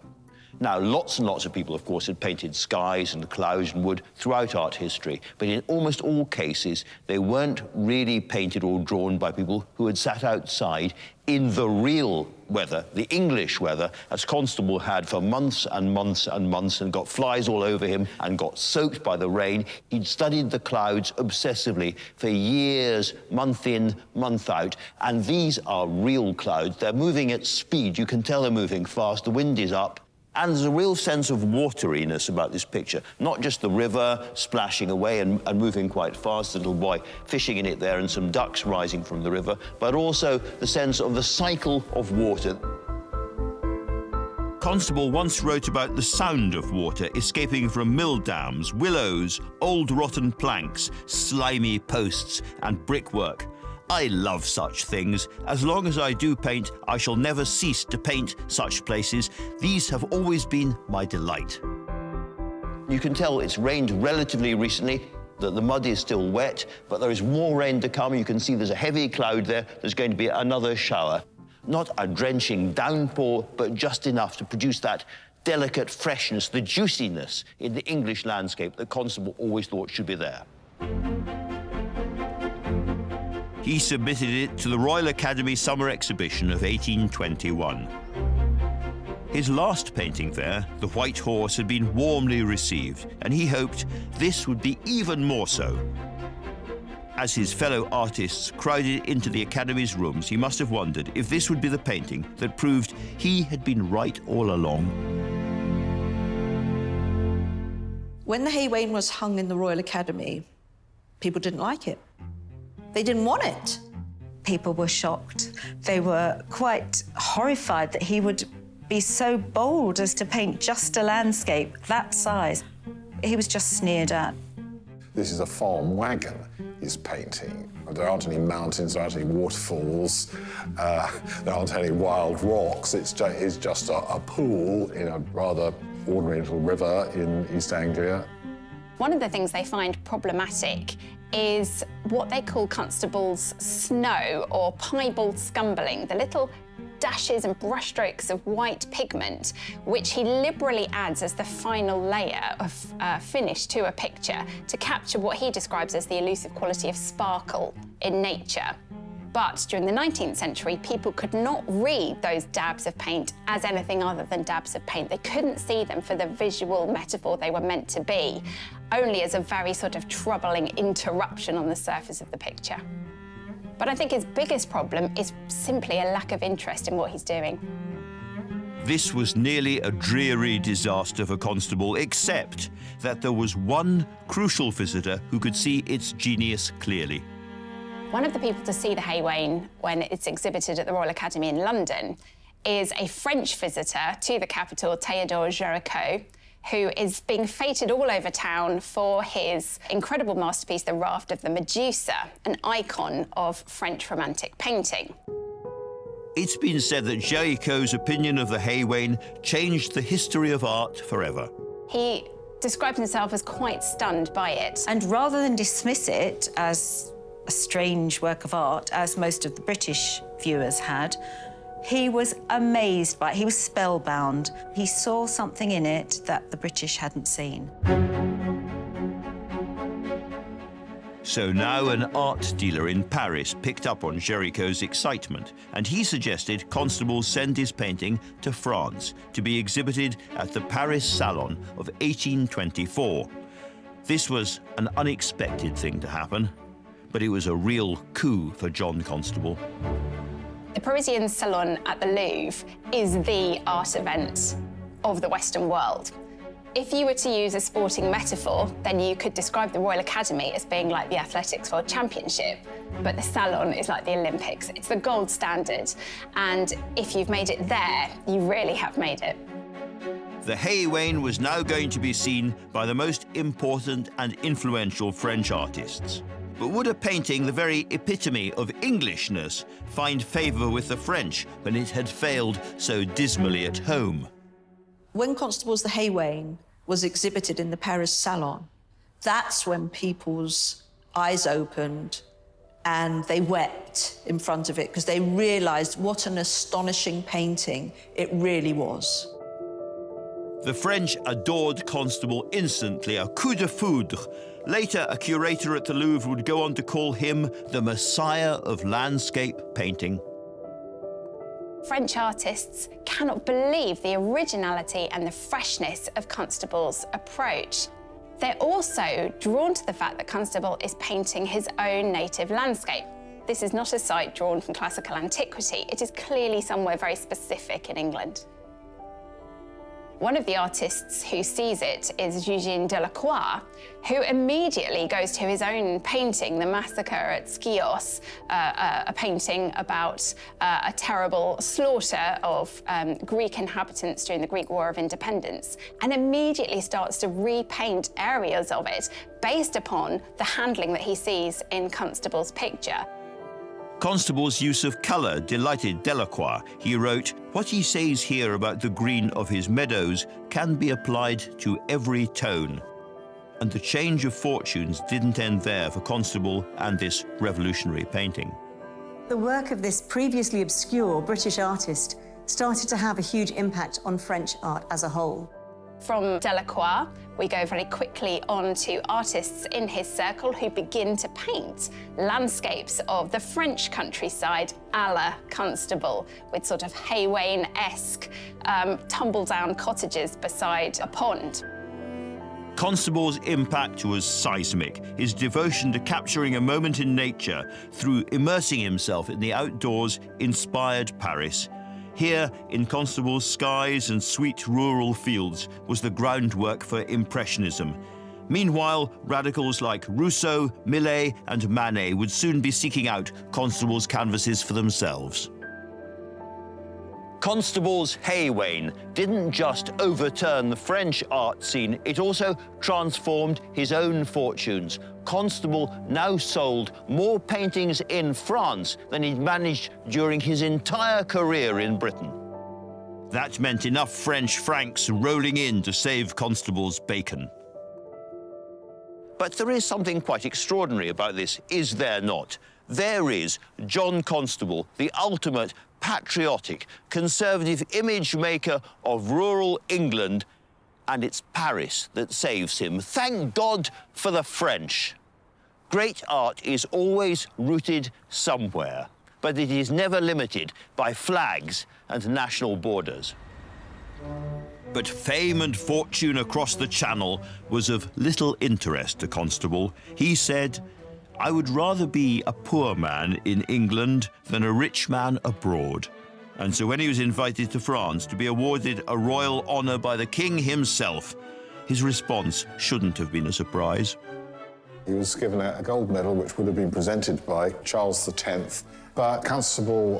Now, lots and lots of people, of course, had painted skies and clouds and wood throughout art history, but in almost all cases, they weren't really painted or drawn by people who had sat outside in the real weather, the English weather, as Constable had for months and months and months and got flies all over him and got soaked by the rain. He'd studied the clouds obsessively for years, month in, month out, and these are real clouds. They're moving at speed. You can tell they're moving fast. The wind is up. And there's a real sense of wateriness about this picture. Not just the river splashing away and moving quite fast, the little boy fishing in it there and some ducks rising from the river, but also the sense of the cycle of water. Constable once wrote about the sound of water escaping from mill dams, willows, old rotten planks, slimy posts, and brickwork. I love such things. As long as I do paint, I shall never cease to paint such places. These have always been my delight. You can tell it's rained relatively recently, that the mud is still wet, but there is more rain to come. You can see there's a heavy cloud there. There's going to be another shower. Not a drenching downpour, but just enough to produce that delicate freshness, the juiciness in the English landscape that Constable always thought should be there. He submitted it to the Royal Academy Summer Exhibition of 1821. His last painting there, The White Horse, had been warmly received, and he hoped this would be even more so. As his fellow artists crowded into the Academy's rooms, he must have wondered if this would be the painting that proved he had been right all along. When the hay wain was hung in the Royal Academy, people didn't like it. They didn't want it. People were shocked. They were quite horrified that he would be so bold as to paint just a landscape that size. He was just sneered at. This is a farm wagon he's painting. There aren't any mountains, there aren't any waterfalls, there aren't any wild rocks. It's just a pool in a rather ordinary little river in East Anglia. One of the things they find problematic is what they call Constable's snow, or piebald scumbling, the little dashes and brushstrokes of white pigment, which he liberally adds as the final layer of finish to a picture to capture what he describes as the elusive quality of sparkle in nature. But during the 19th century, people could not read those dabs of paint as anything other than dabs of paint. They couldn't see them for the visual metaphor they were meant to be, only as a very sort of troubling interruption on the surface of the picture. But I think his biggest problem is simply a lack of interest in what he's doing. This was nearly a dreary disaster for Constable, except that there was one crucial visitor who could see its genius clearly. One of the people to see the hay wain when it's exhibited at the Royal Academy in London is a French visitor to the capital, Théodore Géricault, who is being feted all over town for his incredible masterpiece, The Raft of the Medusa, an icon of French Romantic painting. It's been said that Géricault's opinion of the hay wain changed the history of art forever. He describes himself as quite stunned by it. And rather than dismiss it as a strange work of art, as most of the British viewers had, he was amazed by it. He was spellbound. He saw something in it that the British hadn't seen. So now an art dealer in Paris picked up on Géricault's excitement, and he suggested Constable send his painting to France to be exhibited at the Paris Salon of 1824. This was an unexpected thing to happen, but it was a real coup for John Constable. The Parisian Salon at the Louvre is the art event of the Western world. If you were to use a sporting metaphor, then you could describe the Royal Academy as being like the Athletics World Championship, but the Salon is like the Olympics. It's the gold standard, and if you've made it there, you really have made it. The hay wain was now going to be seen by the most important and influential French artists. But would a painting, the very epitome of Englishness, find favour with the French when it had failed so dismally at home? When Constable's The Hay Wain was exhibited in the Paris Salon, that's when people's eyes opened and they wept in front of it because they realised what an astonishing painting it really was. The French adored Constable instantly, a coup de foudre. Later, a curator at the Louvre would go on to call him the Messiah of landscape painting. French artists cannot believe the originality and the freshness of Constable's approach. They're also drawn to the fact that Constable is painting his own native landscape. This is not a site drawn from classical antiquity. It is clearly somewhere very specific in England. One of the artists who sees it is Eugène Delacroix, who immediately goes to his own painting, The Massacre at Chios, a painting about a terrible slaughter of Greek inhabitants during the Greek War of Independence, and immediately starts to repaint areas of it based upon the handling that he sees in Constable's picture. Constable's use of colour delighted Delacroix. He wrote, "What he says here about the green of his meadows can be applied to every tone." And the change of fortunes didn't end there for Constable and this revolutionary painting. The work of this previously obscure British artist started to have a huge impact on French art as a whole. From Delacroix, we go very quickly on to artists in his circle who begin to paint landscapes of the French countryside a la Constable, with sort of Hay-Wain-esque tumble-down cottages beside a pond. Constable's impact was seismic. His devotion to capturing a moment in nature through immersing himself in the outdoors inspired Paris. Here, in Constable's skies and sweet rural fields, was the groundwork for Impressionism. Meanwhile, radicals like Rousseau, Millet and Manet would soon be seeking out Constable's canvases for themselves. Constable's Hay-Wain didn't just overturn the French art scene, it also transformed his own fortunes. Constable now sold more paintings in France than he'd managed during his entire career in Britain. That meant enough French francs rolling in to save Constable's bacon. But there is something quite extraordinary about this, is there not? There is John Constable, the ultimate patriotic, conservative image maker of rural England, and it's Paris that saves him. Thank God for the French. Great art is always rooted somewhere, but it is never limited by flags and national borders. But fame and fortune across the Channel was of little interest to Constable. He said, "I would rather be a poor man in England than a rich man abroad." And so when he was invited to France to be awarded a royal honour by the king himself, his response shouldn't have been a surprise. He was given a gold medal which would have been presented by Charles X, but Constable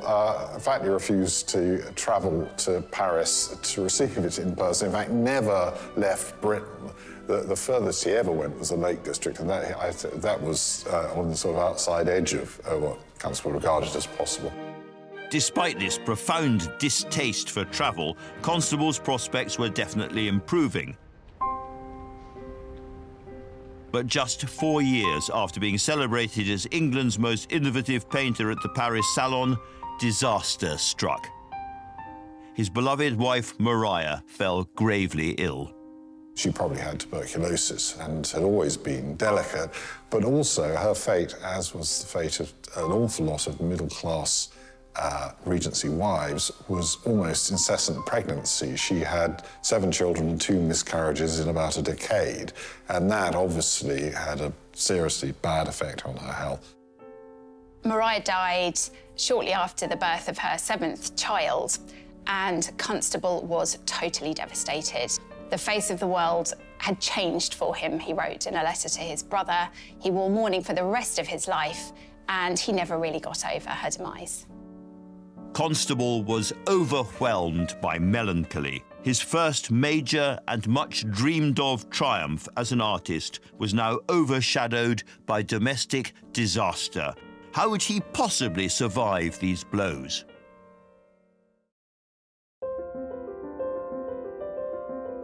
flatly refused to travel to Paris to receive it in person. In fact, never left Britain. The furthest he ever went was the Lake District, and that was on the sort of outside edge of what Constable regarded as possible. Despite this profound distaste for travel, Constable's prospects were definitely improving. But just 4 years after being celebrated as England's most innovative painter at the Paris Salon, disaster struck. His beloved wife, Maria, fell gravely ill. She probably had tuberculosis and had always been delicate, but also her fate, as was the fate of an awful lot of middle-class Regency wives, was almost incessant pregnancy. She had 7 children and 2 miscarriages in about a decade, and that obviously had a seriously bad effect on her health. Maria died shortly after the birth of her 7th child, and Constable was totally devastated. The face of the world had changed for him, he wrote in a letter to his brother. He wore mourning for the rest of his life, and he never really got over her demise. Constable was overwhelmed by melancholy. His first major and much dreamed of triumph as an artist was now overshadowed by domestic disaster. How would he possibly survive these blows?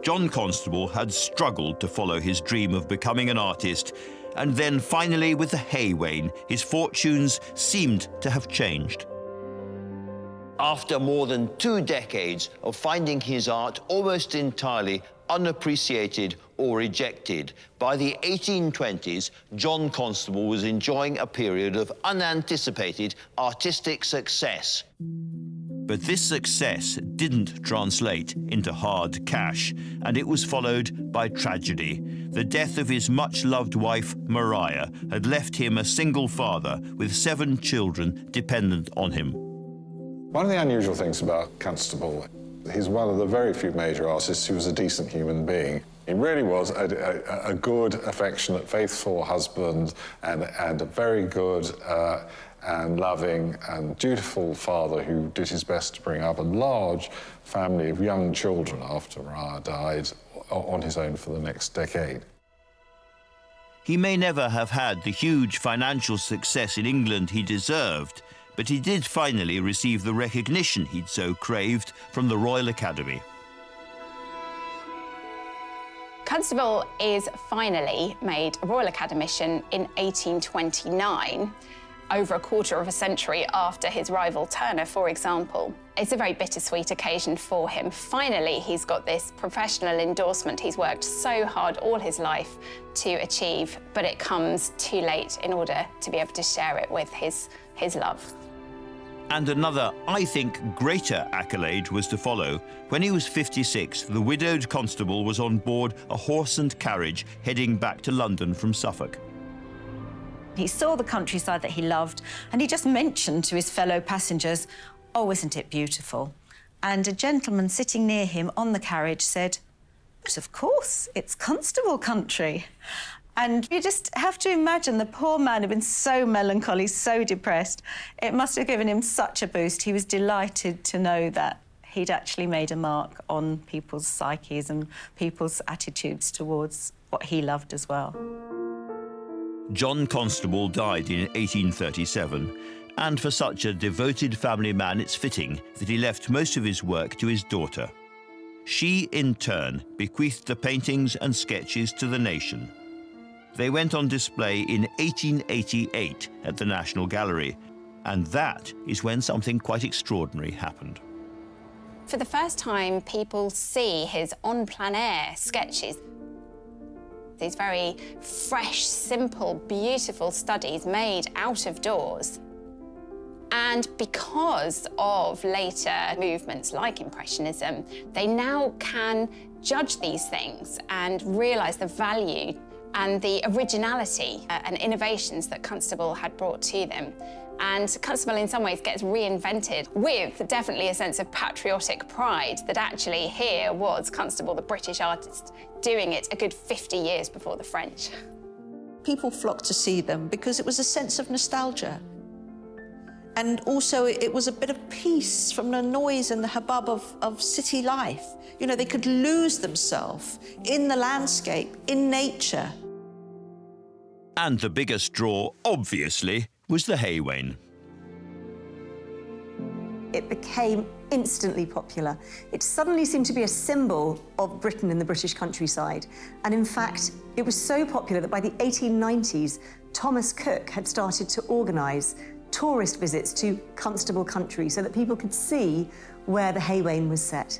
John Constable had struggled to follow his dream of becoming an artist, and then finally with the Hay-Wain, his fortunes seemed to have changed. After more than 2 decades of finding his art almost entirely unappreciated or rejected, by the 1820s, John Constable was enjoying a period of unanticipated artistic success. But this success didn't translate into hard cash, and it was followed by tragedy. The death of his much-loved wife, Maria, had left him a single father with 7 children dependent on him. One of the unusual things about Constable, he's one of the very few major artists who was a decent human being. He really was a good, affectionate, faithful husband and a very good and loving and dutiful father who did his best to bring up a large family of young children after Marr died on his own for the next decade. He may never have had the huge financial success in England he deserved, but he did finally receive the recognition he'd so craved from the Royal Academy. Constable is finally made a Royal Academician in 1829, over a quarter of a century after his rival Turner, for example. It's a very bittersweet occasion for him. Finally, he's got this professional endorsement he's worked so hard all his life to achieve, but it comes too late in order to be able to share it with his love. And another, I think, greater accolade was to follow. When he was 56, the widowed Constable was on board a horse and carriage heading back to London from Suffolk. He saw the countryside that he loved, and he just mentioned to his fellow passengers, "Oh, isn't it beautiful?" And a gentleman sitting near him on the carriage said, "But of course, it's Constable country." And you just have to imagine the poor man had been so melancholy, so depressed. It must have given him such a boost. He was delighted to know that he'd actually made a mark on people's psyches and people's attitudes towards what he loved as well. John Constable died in 1837, and for such a devoted family man, it's fitting that he left most of his work to his daughter. She, in turn, bequeathed the paintings and sketches to the nation. They went on display in 1888 at the National Gallery, and that is when something quite extraordinary happened. For the first time, people see his en plein air sketches. These very fresh, simple, beautiful studies made out of doors. And because of later movements like Impressionism, they now can judge these things and realise the value and the originality and innovations that Constable had brought to them. And Constable, in some ways, gets reinvented with definitely a sense of patriotic pride that actually here was Constable, the British artist, doing it a good 50 years before the French. People flocked to see them because it was a sense of nostalgia. And also it was a bit of peace from the noise and the hubbub of city life. You know, they could lose themselves in the landscape, in nature. And the biggest draw, obviously, was the hay wain. It became instantly popular. It suddenly seemed to be a symbol of Britain in the British countryside. And in fact, it was so popular that by the 1890s, Thomas Cook had started to organise tourist visits to Constable country so that people could see where the hay wain was set.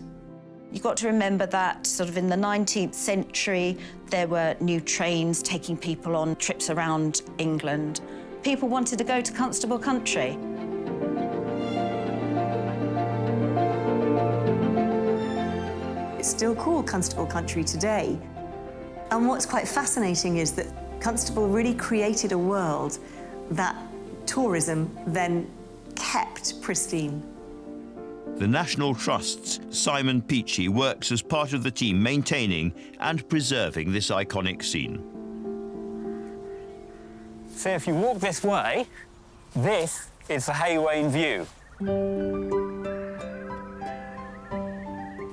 You've got to remember that sort of in the 19th century, there were new trains taking people on trips around England. People wanted to go to Constable country. It's still called Constable country today. And what's quite fascinating is that Constable really created a world that tourism then kept pristine. The National Trust's Simon Peachy works as part of the team maintaining and preserving this iconic scene. So if you walk this way, this is the hay wain view.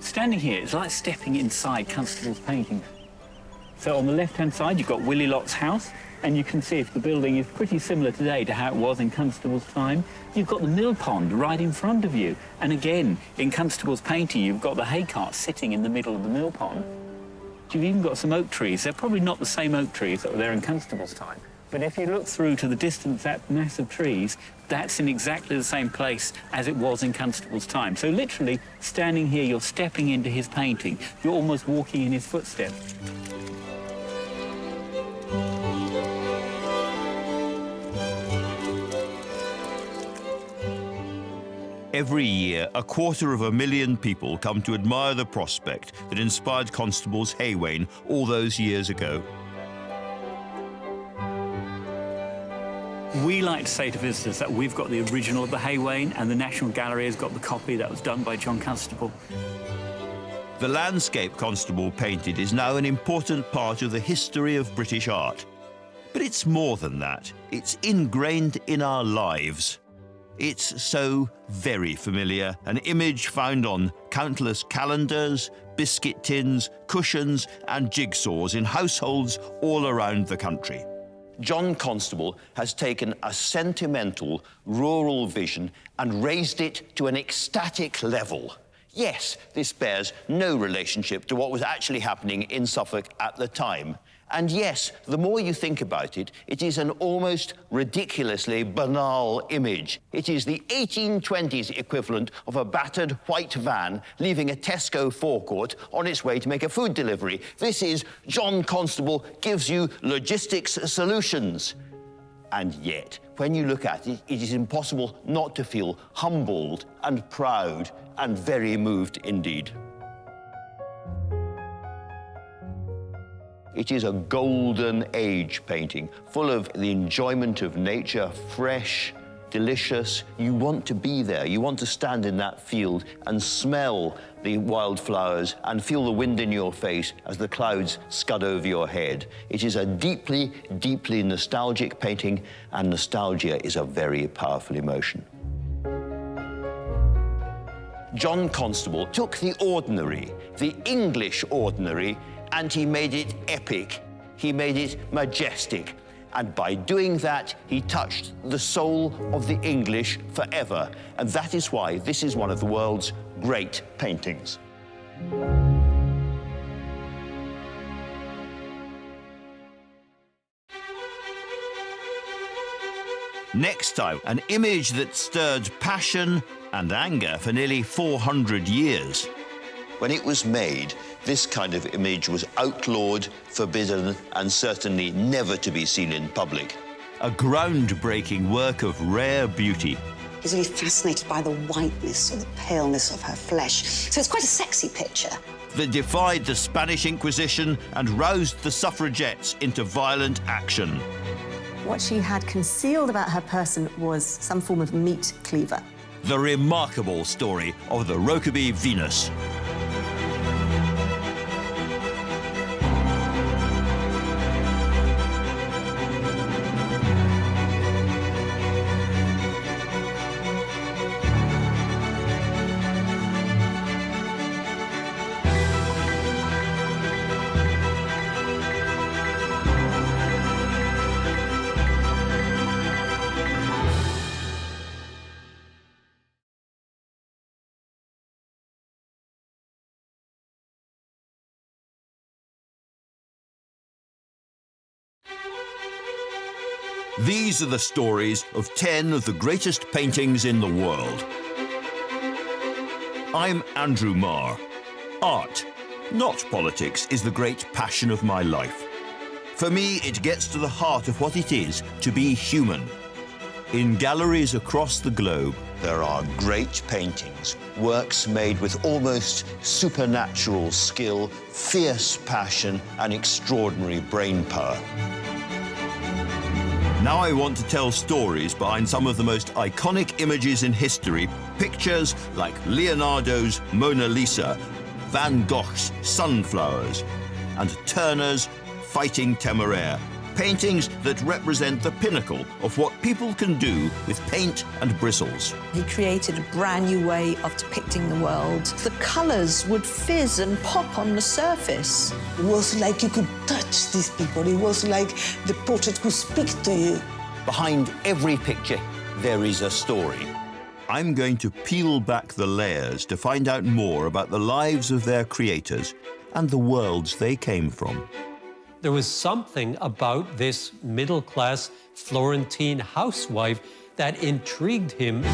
Standing here, it's like stepping inside Constable's paintings. So on the left-hand side, you've got Willie Lott's house, and you can see if the building is pretty similar today to how it was in Constable's time. You've got the mill pond right in front of you. And again, in Constable's painting, you've got the hay cart sitting in the middle of the mill pond. You've even got some oak trees. They're probably not the same oak trees that were there in Constable's time. But if you look through to the distance, that mass of trees, that's in exactly the same place as it was in Constable's time. So literally, standing here, you're stepping into his painting. You're almost walking in his footsteps. Every year, 250,000 people come to admire the prospect that inspired Constable's hay wain all those years ago. We like to say to visitors that we've got the original of the hay wain and the National Gallery has got the copy that was done by John Constable. The landscape Constable painted is now an important part of the history of British art. But it's more than that. It's ingrained in our lives. It's so very familiar, an image found on countless calendars, biscuit tins, cushions and jigsaws in households all around the country. John Constable has taken a sentimental, rural vision and raised it to an ecstatic level. Yes, this bears no relationship to what was actually happening in Suffolk at the time. And yes, the more you think about it, it is an almost ridiculously banal image. It is the 1820s equivalent of a battered white van leaving a Tesco forecourt on its way to make a food delivery. This is John Constable gives you logistics solutions. And yet, when you look at it, it is impossible not to feel humbled and proud and very moved indeed. It is a golden age painting, full of the enjoyment of nature, fresh, delicious. You want to be there. You want to stand in that field and smell the wildflowers and feel the wind in your face as the clouds scud over your head. It is a deeply, deeply nostalgic painting, and nostalgia is a very powerful emotion. John Constable took the ordinary, the English ordinary, and he made it epic. He made it majestic. And by doing that, he touched the soul of the English forever. And that is why this is one of the world's great paintings. Next time, an image that stirred passion and anger for nearly 400 years. When it was made, this kind of image was outlawed, forbidden, and certainly never to be seen in public. A groundbreaking work of rare beauty. He's really fascinated by the whiteness or the paleness of her flesh. So it's quite a sexy picture. That defied the Spanish Inquisition and roused the suffragettes into violent action. What she had concealed about her person was some form of meat cleaver. The remarkable story of the rokeby Venus. These are the stories of 10 of the greatest paintings in the world. I'm Andrew Marr. Art, not politics, is the great passion of my life. For me, it gets to the heart of what it is to be human. In galleries across the globe, there are great paintings, works made with almost supernatural skill, fierce passion, and extraordinary brain power. Now I want to tell stories behind some of the most iconic images in history, pictures like Leonardo's Mona Lisa, Van Gogh's Sunflowers, and Turner's Fighting Temeraire, paintings that represent the pinnacle of what people can do with paint and bristles. He created a brand new way of depicting the world. The colours would fizz and pop on the surface. It was like you could touch these people. It was like the portrait could speak to you. Behind every picture, there is a story. I'm going to peel back the layers to find out more about the lives of their creators and the worlds they came from. There was something about this middle-class Florentine housewife that intrigued him.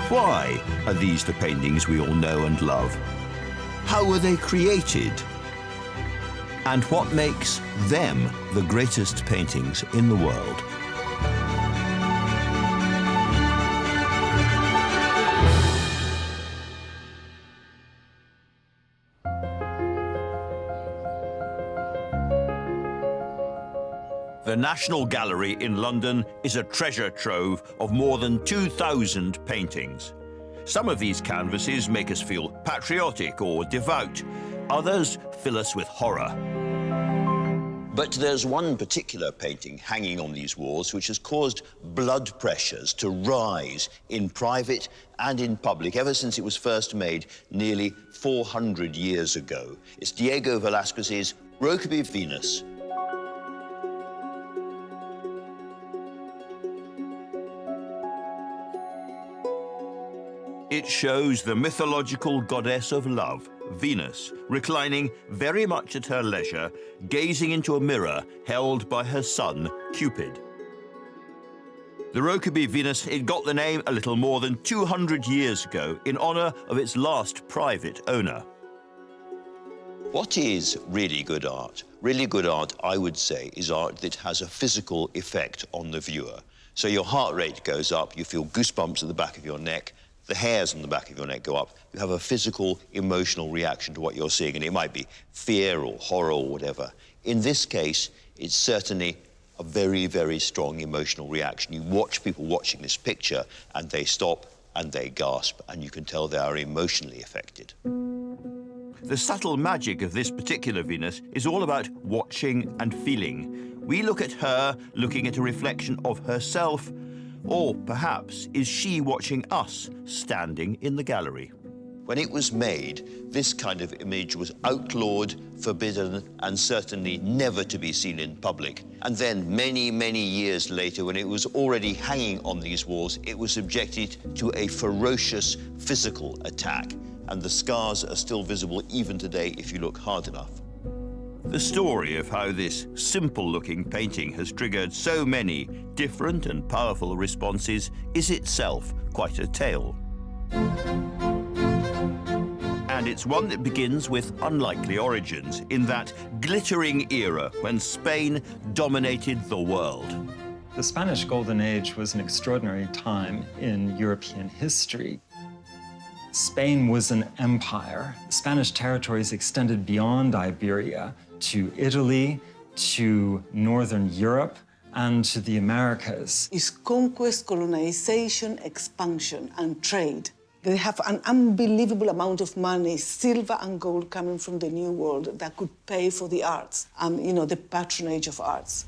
Why are these the paintings we all know and love? How were they created? And what makes them the greatest paintings in the world? The National Gallery in London is a treasure trove of more than 2,000 paintings. Some of these canvases make us feel patriotic or devout. Others fill us with horror. But there's one particular painting hanging on these walls which has caused blood pressures to rise in private and in public ever since it was first made nearly 400 years ago. It's Diego Velazquez's Rokeby Venus. It shows the mythological goddess of love, Venus, reclining very much at her leisure, gazing into a mirror held by her son, Cupid. The rokeby Venus, it got the name a little more than 200 years ago in honor of its last private owner. What is really good art? Really good art, I would say, is art that has a physical effect on the viewer. So your heart rate goes up, you feel goosebumps at the back of your neck, the hairs on the back of your neck go up, you have a physical, emotional reaction to what you're seeing, and it might be fear or horror or whatever. In this case, it's certainly a very, very strong emotional reaction. You watch people watching this picture, and they stop and they gasp, and you can tell they are emotionally affected. The subtle magic of this particular Venus is all about watching and feeling. We look at her looking at a reflection of herself, or perhaps is she watching us standing in the gallery? When it was made, this kind of image was outlawed, forbidden, and certainly never to be seen in public. And then many, many years later, when it was already hanging on these walls, it was subjected to a ferocious physical attack. And the scars are still visible even today if you look hard enough. The story of how this simple-looking painting has triggered so many different and powerful responses is itself quite a tale. And it's one that begins with unlikely origins in that glittering era when Spain dominated the world. The Spanish Golden Age was an extraordinary time in European history. Spain was an empire. Spanish territories extended beyond Iberia to Italy, to Northern Europe, and to the Americas. It's conquest, colonization, expansion, and trade. They have an unbelievable amount of money, silver and gold coming from the New World that could pay for the arts and, you know, the patronage of arts.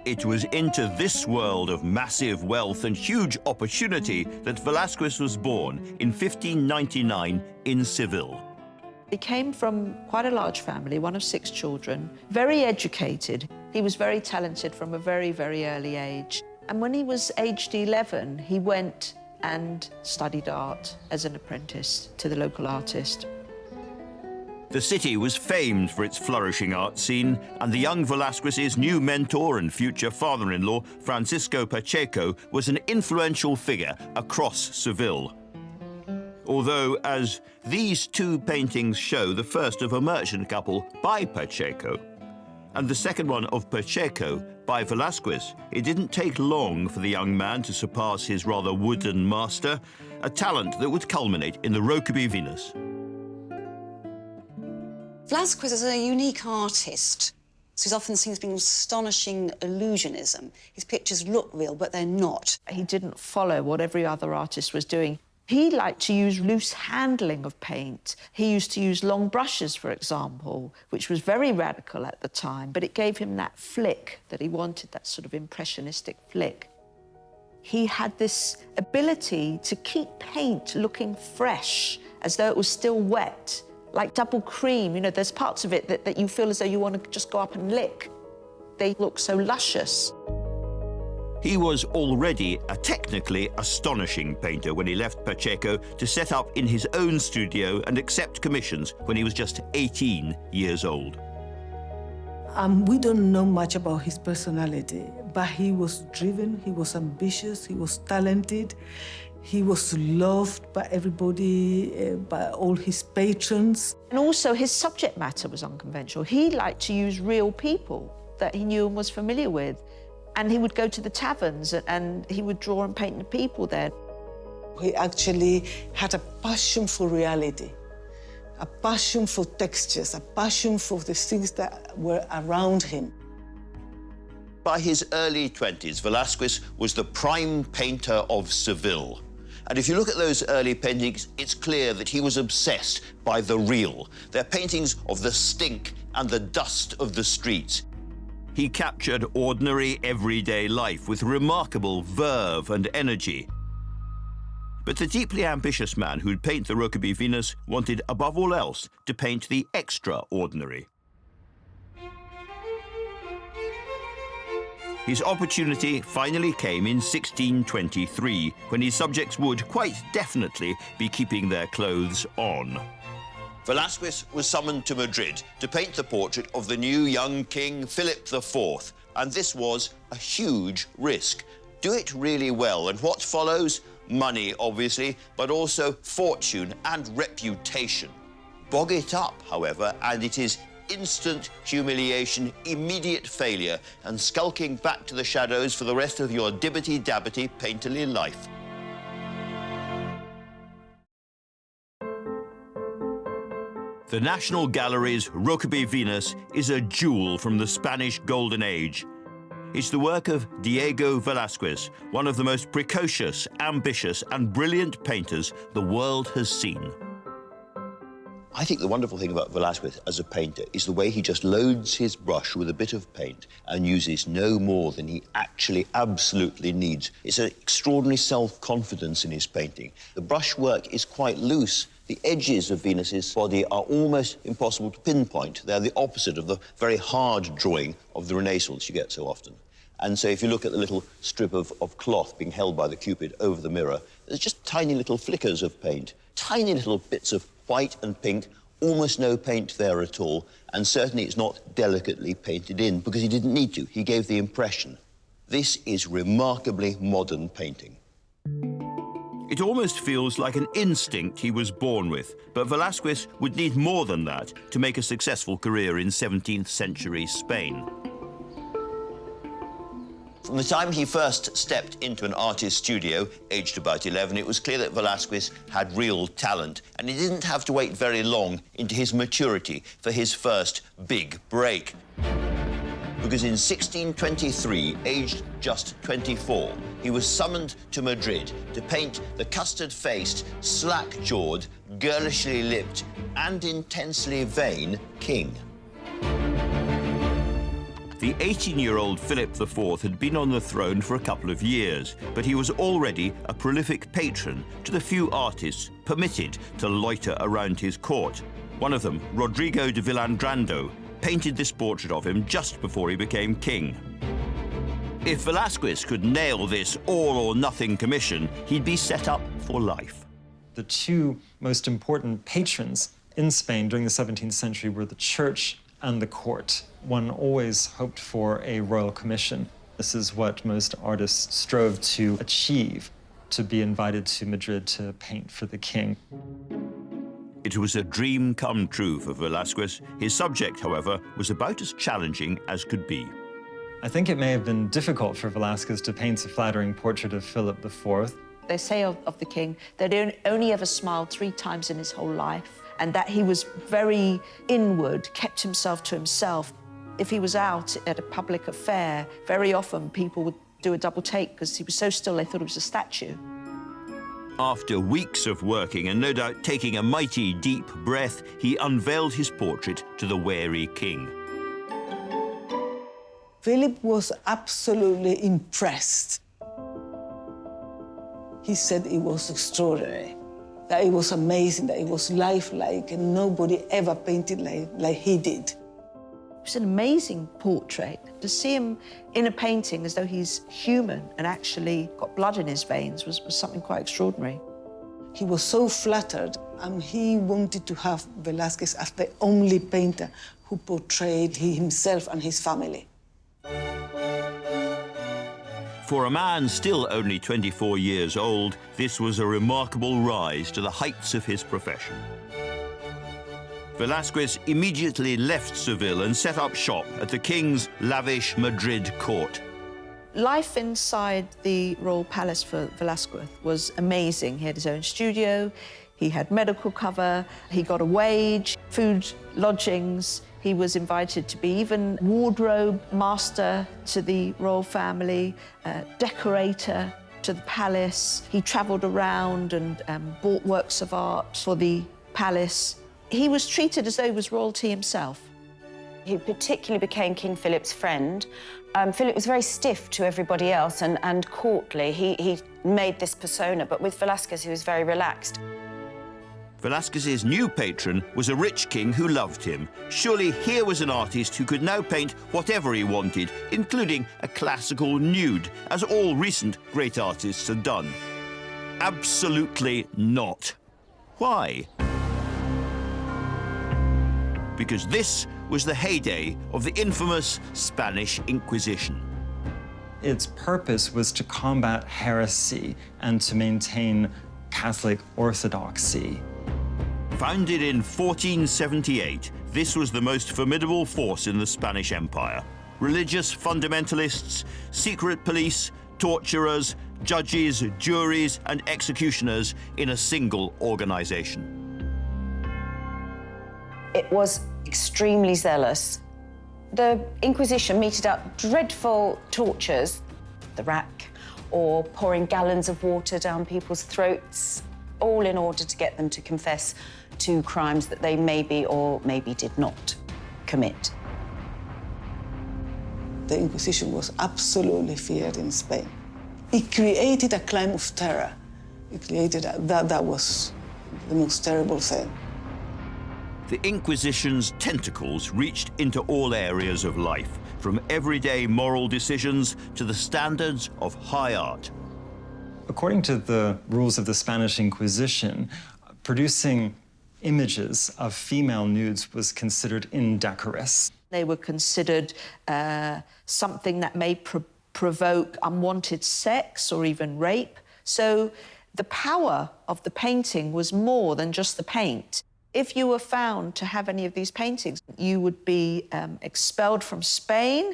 It was into this world of massive wealth and huge opportunity that Velazquez was born in 1599 in Seville. He came from quite a large family, one of 6 children, very educated. He was very talented from a very, very early age. And when he was aged 11, he went and studied art as an apprentice to the local artist. The city was famed for its flourishing art scene, and the young Velazquez's new mentor and future father-in-law, Francisco Pacheco, was an influential figure across Seville. Although, as these 2 paintings show, the first of a merchant couple by Pacheco, and the second one of Pacheco by Velazquez, it didn't take long for the young man to surpass his rather wooden master, a talent that would culminate in the rokeby Venus. Velazquez is a unique artist. So he's often seen as being astonishing illusionism. His pictures look real, but they're not. He didn't follow what every other artist was doing. He liked to use loose handling of paint. He used to use long brushes, for example, which was very radical at the time, but it gave him that flick that he wanted, that sort of impressionistic flick. He had this ability to keep paint looking fresh, as though it was still wet, like double cream. You know, there's parts of it that you feel as though you want to just go up and lick. They look so luscious. He was already a technically astonishing painter when he left Pacheco to set up in his own studio and accept commissions when he was just 18 years old. We don't know much about his personality, but he was driven, he was ambitious, he was talented, he was loved by everybody, by all his patrons. And also his subject matter was unconventional. He liked to use real people that he knew and was familiar with. And he would go to the taverns and he would draw and paint the people there. He actually had a passion for reality, a passion for textures, a passion for the things that were around him. By his early 20s, Velazquez was the prime painter of Seville. And if you look at those early paintings, it's clear that he was obsessed by the real. They're paintings of the stink and the dust of the streets. He captured ordinary, everyday life with remarkable verve and energy. But the deeply ambitious man who'd paint the rokeby Venus wanted, above all else, to paint the extraordinary. His opportunity finally came in 1623, when his subjects would quite definitely be keeping their clothes on. Velazquez was summoned to Madrid to paint the portrait of the new young King Philip IV, and this was a huge risk. Do it really well, and what follows? Money, obviously, but also fortune and reputation. Bog it up, however, and it is instant humiliation, immediate failure, and skulking back to the shadows for the rest of your dibbity-dabbity painterly life. The National Gallery's Rokeby Venus is a jewel from the Spanish Golden Age. It's the work of Diego Velazquez, one of the most precocious, ambitious, and brilliant painters the world has seen. I think the wonderful thing about Velazquez as a painter is the way he just loads his brush with a bit of paint and uses no more than he actually absolutely needs. It's an extraordinary self-confidence in his painting. The brushwork is quite loose. The edges of Venus's body are almost impossible to pinpoint. They're the opposite of the very hard drawing of the Renaissance you get so often. And so if you look at the little strip of cloth being held by the Cupid over the mirror, there's just tiny little flickers of paint, tiny little bits of white and pink, almost no paint there at all, and certainly it's not delicately painted in because he didn't need to. He gave the impression. This is remarkably modern painting. It almost feels like an instinct he was born with, but Velazquez would need more than that to make a successful career in 17th century Spain. From the time he first stepped into an artist's studio, aged about 11, it was clear that Velazquez had real talent, and he didn't have to wait very long into his maturity for his first big break. Because in 1623, aged just 24, he was summoned to Madrid to paint the custard-faced, slack-jawed, girlishly lipped, and intensely vain king. The 18-year-old Philip IV had been on the throne for a couple of years, but he was already a prolific patron to the few artists permitted to loiter around his court. One of them, Rodrigo de Villandrando, painted this portrait of him just before he became king. If Velazquez could nail this all-or-nothing commission, he'd be set up for life. The two most important patrons in Spain during the 17th century were the church and the court. One always hoped for a royal commission. This is what most artists strove to achieve, to be invited to Madrid to paint for the king. It was a dream come true for Velazquez. His subject, however, was about as challenging as could be. I think it may have been difficult for Velazquez to paint a flattering portrait of Philip IV. They say of the king that he only ever smiled 3 times in his whole life, and that he was very inward, kept himself to himself. If he was out at a public affair, very often people would do a double take because he was so still they thought he was a statue. After weeks of working and no doubt taking a mighty deep breath, he unveiled his portrait to the wary king. Philip was absolutely impressed. He said it was extraordinary, that it was amazing, that it was lifelike, and nobody ever painted like he did. It was an amazing portrait. To see him in a painting as though he's human and actually got blood in his veins was something quite extraordinary. He was so flattered, and he wanted to have Velazquez as the only painter who portrayed himself and his family. For a man still only 24 years old, this was a remarkable rise to the heights of his profession. Velazquez immediately left Seville and set up shop at the king's lavish Madrid court. Life inside the royal palace for Velazquez was amazing. He had his own studio, he had medical cover, he got a wage, food, lodgings. He was invited to be even wardrobe master to the royal family, decorator to the palace. He travelled around and bought works of art for the palace. He was treated as though he was royalty himself. He particularly became King Philip's friend. Philip was very stiff to everybody else and courtly. He made this persona, but with Velazquez, he was very relaxed. Velazquez's new patron was a rich king who loved him. Surely here was an artist who could now paint whatever he wanted, including a classical nude, as all recent great artists had done. Absolutely not. Why? Because this was the heyday of the infamous Spanish Inquisition. Its purpose was to combat heresy and to maintain Catholic orthodoxy. Founded in 1478, this was the most formidable force in the Spanish Empire. Religious fundamentalists, secret police, torturers, judges, juries, and executioners in a single organization. It was extremely zealous. The Inquisition meted out dreadful tortures, the rack, or pouring gallons of water down people's throats, all in order to get them to confess to crimes that they maybe or maybe did not commit. The Inquisition was absolutely feared in Spain. It created a climate of terror. It created that was the most terrible thing. The Inquisition's tentacles reached into all areas of life, from everyday moral decisions to the standards of high art. According to the rules of the Spanish Inquisition, producing images of female nudes was considered indecorous. They were considered something that may provoke unwanted sex or even rape. So the power of the painting was more than just the paint. If you were found to have any of these paintings, you would be expelled from Spain.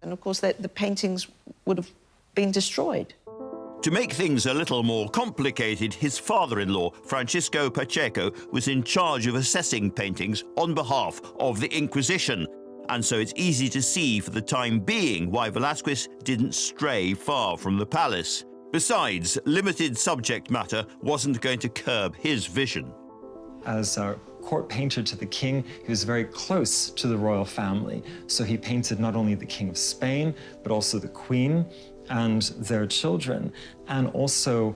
And of course, the paintings would have been destroyed. To make things a little more complicated, his father-in-law, Francisco Pacheco, was in charge of assessing paintings on behalf of the Inquisition. And so it's easy to see for the time being why Velazquez didn't stray far from the palace. Besides, limited subject matter wasn't going to curb his vision. As a court painter to the king, he was very close to the royal family. So he painted not only the King of Spain, but also the Queen and their children, and also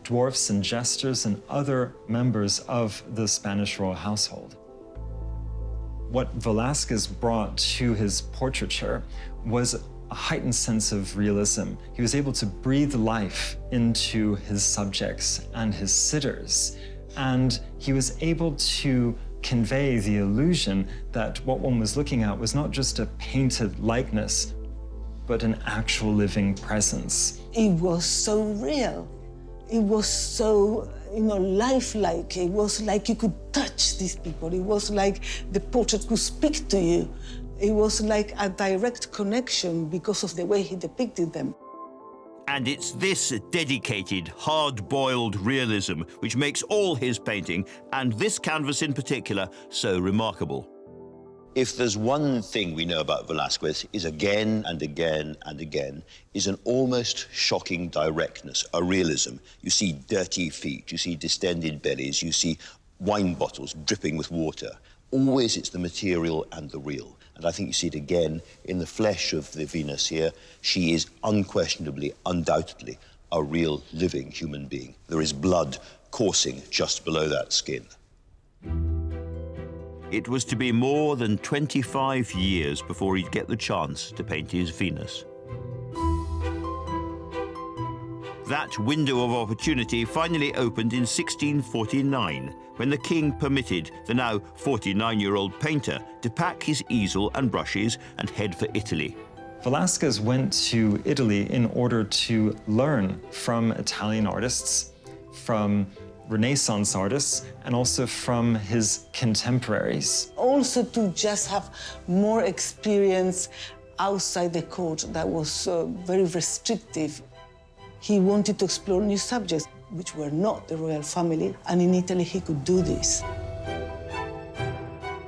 dwarfs and jesters and other members of the Spanish royal household. What Velazquez brought to his portraiture was a heightened sense of realism. He was able to breathe life into his subjects and his sitters, and he was able to convey the illusion that what one was looking at was not just a painted likeness, but an actual living presence. It was so real. It was so, lifelike. It was like you could touch these people. It was like the portrait could speak to you. It was like a direct connection because of the way he depicted them. And it's this dedicated, hard-boiled realism which makes all his painting, and this canvas in particular, so remarkable. If there's one thing we know about Velazquez is again and again and again is an almost shocking directness, a realism. You see dirty feet, you see distended bellies, you see wine bottles dripping with water. Always it's the material and the real. And I think you see it again in the flesh of the Venus here. She is unquestionably, undoubtedly, a real living human being. There is blood coursing just below that skin. It was to be more than 25 years before he'd get the chance to paint his Venus. That window of opportunity finally opened in 1649, when the king permitted the now 49-year-old painter to pack his easel and brushes and head for Italy. Velazquez went to Italy in order to learn from Italian artists, from Renaissance artists, and also from his contemporaries. Also to just have more experience outside the court that was very restrictive. He wanted to explore new subjects, which were not the royal family, and in Italy he could do this.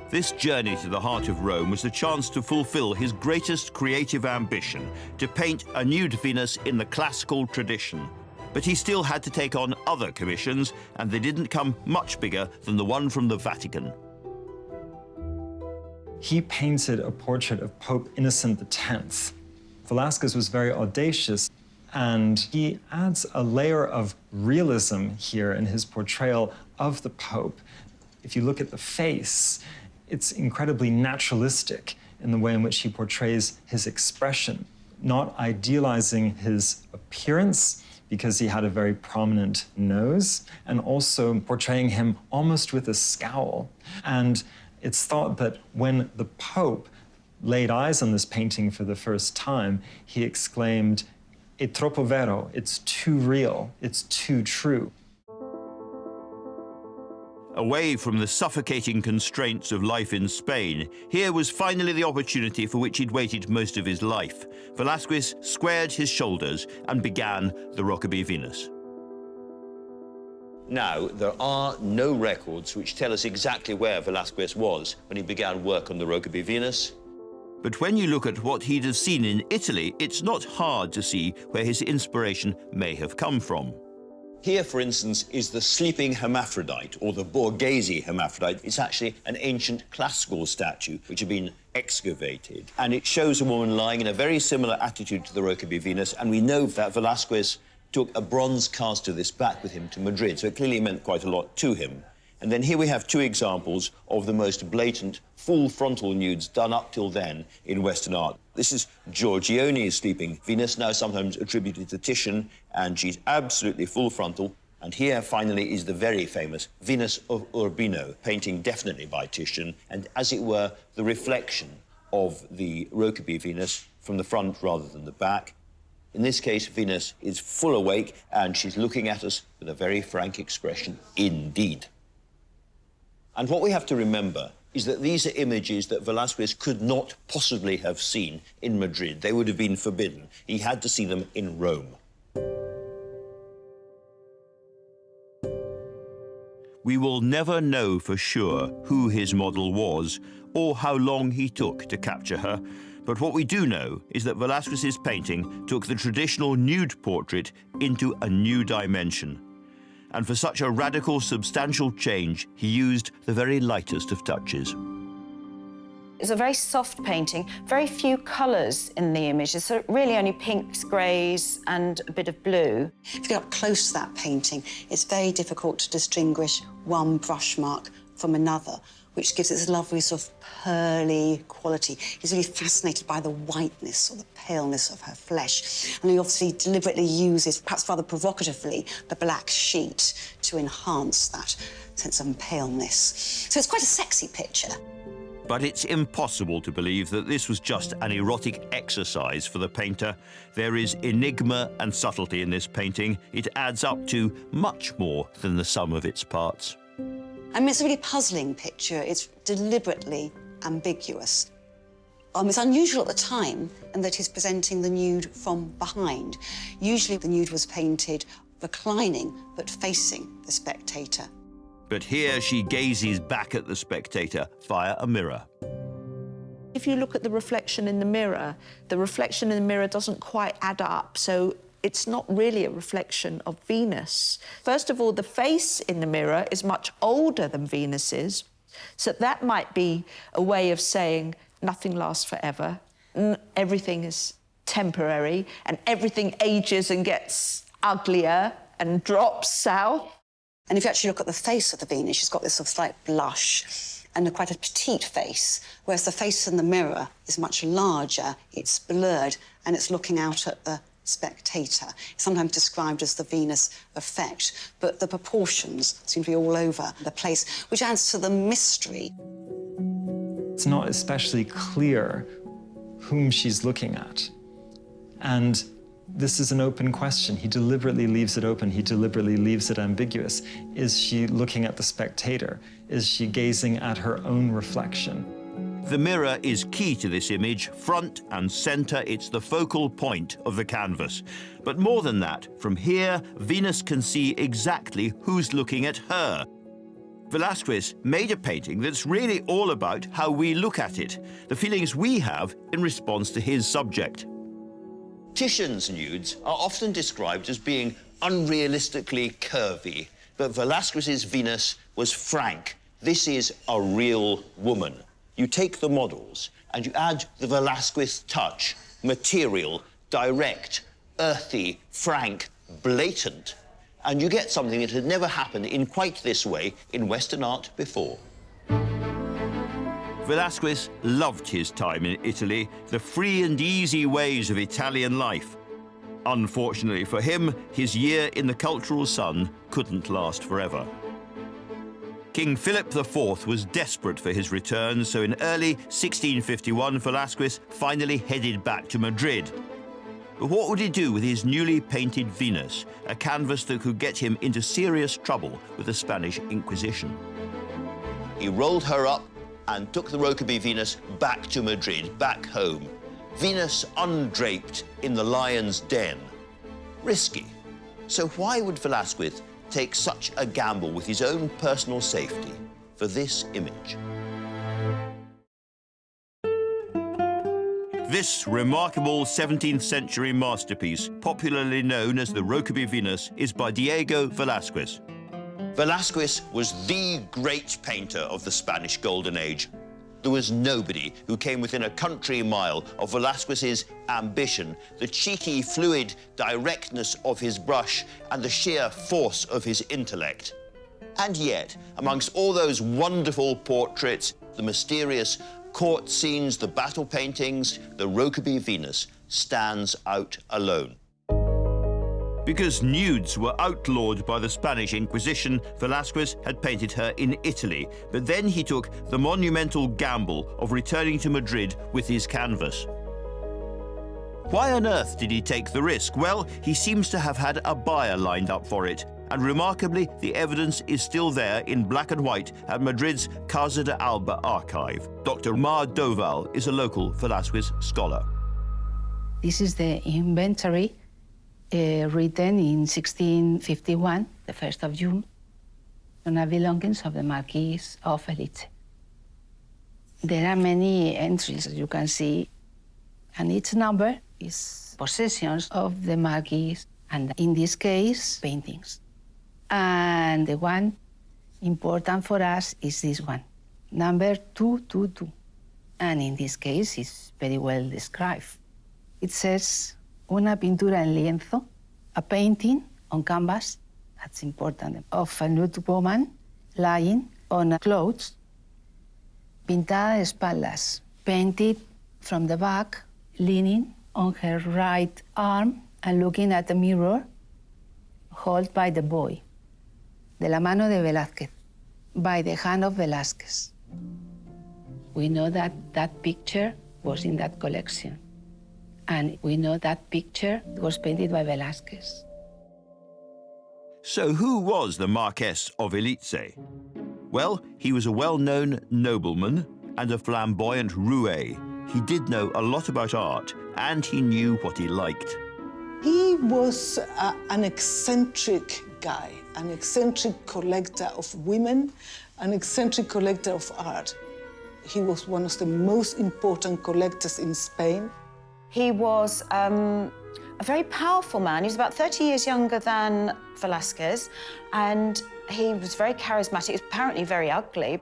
This journey to the heart of Rome was the chance to fulfill his greatest creative ambition, to paint a nude Venus in the classical tradition. But he still had to take on other commissions, and they didn't come much bigger than the one from the Vatican. He painted a portrait of Pope Innocent X. Velazquez was very audacious. And he adds a layer of realism here in his portrayal of the Pope. If you look at the face, it's incredibly naturalistic in the way in which he portrays his expression, not idealizing his appearance because he had a very prominent nose, and also portraying him almost with a scowl. And it's thought that when the Pope laid eyes on this painting for the first time, he exclaimed, "È troppo vero," it's too real, it's too true. Away from the suffocating constraints of life in Spain, here was finally the opportunity for which he'd waited most of his life. Velazquez squared his shoulders and began the Rokeby Venus. Now, there are no records which tell us exactly where Velazquez was when he began work on the Rokeby Venus. But when you look at what he'd have seen in Italy, it's not hard to see where his inspiration may have come from. Here, for instance, is the sleeping hermaphrodite, or the Borghese hermaphrodite. It's actually an ancient classical statue which had been excavated. And it shows a woman lying in a very similar attitude to the Rokeby Venus, and we know that Velazquez took a bronze cast of this back with him to Madrid, so it clearly meant quite a lot to him. And then here we have two examples of the most blatant full frontal nudes done up till then in Western art. This is Giorgione's Sleeping Venus, now sometimes attributed to Titian, and she's absolutely full frontal. And here, finally, is the very famous Venus of Urbino, painting definitely by Titian, and, as it were, the reflection of the Rokeby Venus from the front rather than the back. In this case, Venus is full awake, and she's looking at us with a very frank expression indeed. And what we have to remember is that these are images that Velazquez could not possibly have seen in Madrid. They would have been forbidden. He had to see them in Rome. We will never know for sure who his model was or how long he took to capture her, but what we do know is that Velazquez's painting took the traditional nude portrait into a new dimension. And for such a radical, substantial change, he used the very lightest of touches. It's a very soft painting, very few colours in the image. It's really only pinks, greys and a bit of blue. If you get up close to that painting, it's very difficult to distinguish one brush mark from another, which gives it this lovely sort of pearly quality. He's really fascinated by the whiteness or the paleness of her flesh. And he obviously deliberately uses, perhaps rather provocatively, the black sheet to enhance that sense of paleness. So it's quite a sexy picture. But it's impossible to believe that this was just an erotic exercise for the painter. There is enigma and subtlety in this painting. It adds up to much more than the sum of its parts. I mean, it's a really puzzling picture. It's deliberately ambiguous. It's unusual at the time in that he's presenting the nude from behind. Usually the nude was painted reclining, but facing the spectator. But here she gazes back at the spectator via a mirror. If you look at the reflection in the mirror doesn't quite add up, so it's not really a reflection of Venus. First of all, the face in the mirror is much older than Venus's, so that might be a way of saying nothing lasts forever, everything is temporary, and everything ages and gets uglier and drops south. And if you actually look at the face of the Venus, she's got this sort of slight blush and quite a petite face, whereas the face in the mirror is much larger, it's blurred, and it's looking out at the spectator. It's sometimes described as the Venus effect, but the proportions seem to be all over the place, which adds to the mystery. It's not especially clear whom she's looking at. And this is an open question. He deliberately leaves it open. He deliberately leaves it ambiguous. Is she looking at the spectator? Is she gazing at her own reflection? The mirror is key to this image, front and center. It's the focal point of the canvas. But more than that, from here, Venus can see exactly who's looking at her. Velazquez made a painting that's really all about how we look at it, the feelings we have in response to his subject. Titian's nudes are often described as being unrealistically curvy, but Velazquez's Venus was frank. This is a real woman. You take the models and you add the Velazquez touch, material, direct, earthy, frank, blatant, and you get something that had never happened in quite this way in Western art before. Velazquez loved his time in Italy, the free and easy ways of Italian life. Unfortunately for him, his year in the cultural sun couldn't last forever. King Philip IV was desperate for his return, so in early 1651, Velazquez finally headed back to Madrid. But what would he do with his newly painted Venus, a canvas that could get him into serious trouble with the Spanish Inquisition? He rolled her up and took the rokeby Venus back to Madrid, back home. Venus undraped in the lion's den. Risky. So why would Velazquez take such a gamble with his own personal safety for this image? This remarkable 17th century masterpiece, popularly known as the Rokeby Venus, is by Diego Velazquez. Velazquez was the great painter of the Spanish Golden Age. There was nobody who came within a country mile of Velazquez's ambition, the cheeky, fluid directness of his brush, and the sheer force of his intellect. And yet, amongst all those wonderful portraits, the mysterious court scenes, the battle paintings, the Rokeby Venus stands out alone. Because nudes were outlawed by the Spanish Inquisition, Velazquez had painted her in Italy, but then he took the monumental gamble of returning to Madrid with his canvas. Why on earth did he take the risk? Well, he seems to have had a buyer lined up for it, and remarkably, the evidence is still there in black and white at Madrid's Casa de Alba archive. Dr. Marr is a local Velazquez scholar. This is the inventory written in 1651, the 1st of June, on the belongings of the Marquis of Elite. There are many entries, as you can see, and each number is possessions of the Marquis, and in this case, paintings. And the one important for us is this one, number 222. And in this case, it's very well described. It says, una pintura en lienzo, a painting on canvas, that's important, of a nude woman lying on clothes, pintada de espaldas, painted from the back, leaning on her right arm and looking at the mirror, held by the boy, de la mano de Velázquez, by the hand of Velázquez. We know that that picture was in that collection. And we know that picture was painted by Velázquez. So who was the Marquess of Elite? Well, he was a well-known nobleman and a flamboyant roué. He did know a lot about art, and he knew what he liked. He was an eccentric guy, an eccentric collector of women, an eccentric collector of art. He was one of the most important collectors in Spain. He was a very powerful man. He was about 30 years younger than Velázquez, and he was very charismatic. He was apparently very ugly.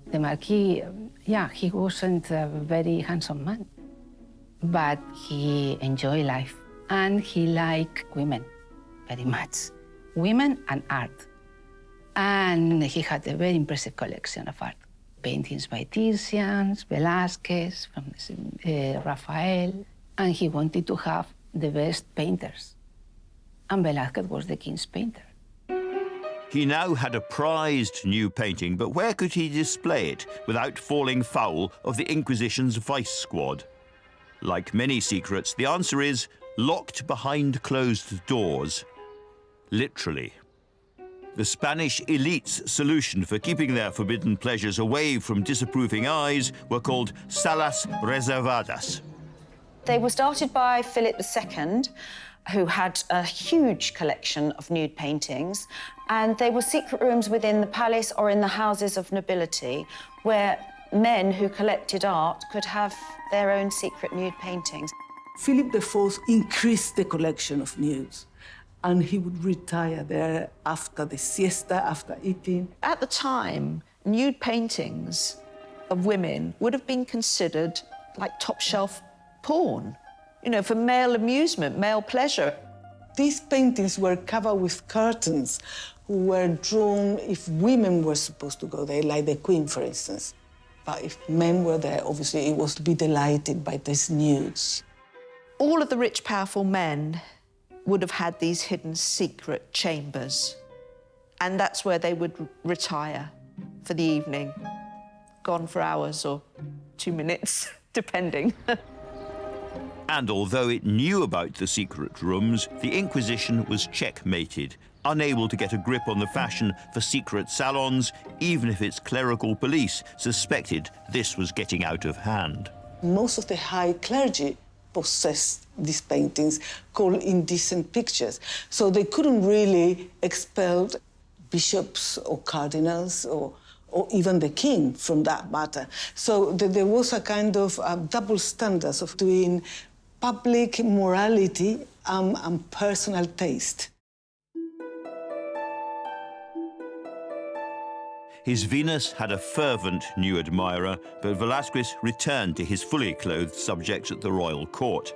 The Marquis, he wasn't a very handsome man, but he enjoyed life, and he liked women very much. Women and art. And he had a very impressive collection of art. Paintings by Titian, Velázquez, Raphael, and he wanted to have the best painters. And Velázquez was the king's painter. He now had a prized new painting, but where could he display it without falling foul of the Inquisition's vice squad? Like many secrets, the answer is locked behind closed doors. Literally. The Spanish elite's solution for keeping their forbidden pleasures away from disapproving eyes were called salas reservadas. They were started by Philip II, who had a huge collection of nude paintings, and they were secret rooms within the palace or in the houses of nobility, where men who collected art could have their own secret nude paintings. Philip IV increased the collection of nudes, and he would retire there after the siesta, after eating. At the time, nude paintings of women would have been considered like top-shelf porn. you know, for male amusement, male pleasure. These paintings were covered with curtains who were drawn if women were supposed to go there, like the Queen, for instance. But if men were there, obviously it was to be delighted by these nudes. All of the rich, powerful men would have had these hidden secret chambers. And that's where they would retire for the evening, gone for hours or 2 minutes, depending. And although it knew about the secret rooms, the Inquisition was checkmated, unable to get a grip on the fashion for secret salons, even if its clerical police suspected this was getting out of hand. Most of the high clergy possessed these paintings called indecent pictures. So they couldn't really expel bishops or cardinals or even the king, from that matter. So there was a kind of double standards of doing public morality and personal taste. His Venus had a fervent new admirer, but Velazquez returned to his fully clothed subjects at the royal court.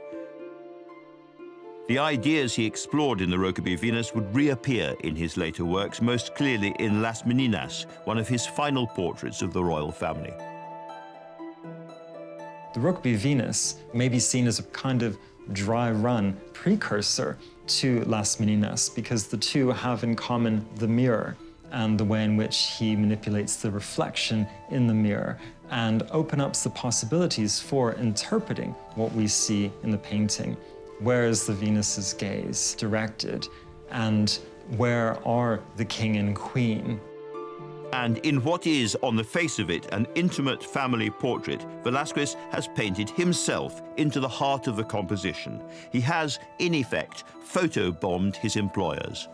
The ideas he explored in the Rokeby Venus would reappear in his later works, most clearly in Las Meninas, one of his final portraits of the royal family. The Rokeby Venus may be seen as a kind of dry-run precursor to Las Meninas because the two have in common the mirror and the way in which he manipulates the reflection in the mirror and open up the possibilities for interpreting what we see in the painting. Where is the Venus's gaze directed, and where are the king and queen? And in what is, on the face of it, an intimate family portrait, Velazquez has painted himself into the heart of the composition. He has, in effect, photobombed his employers.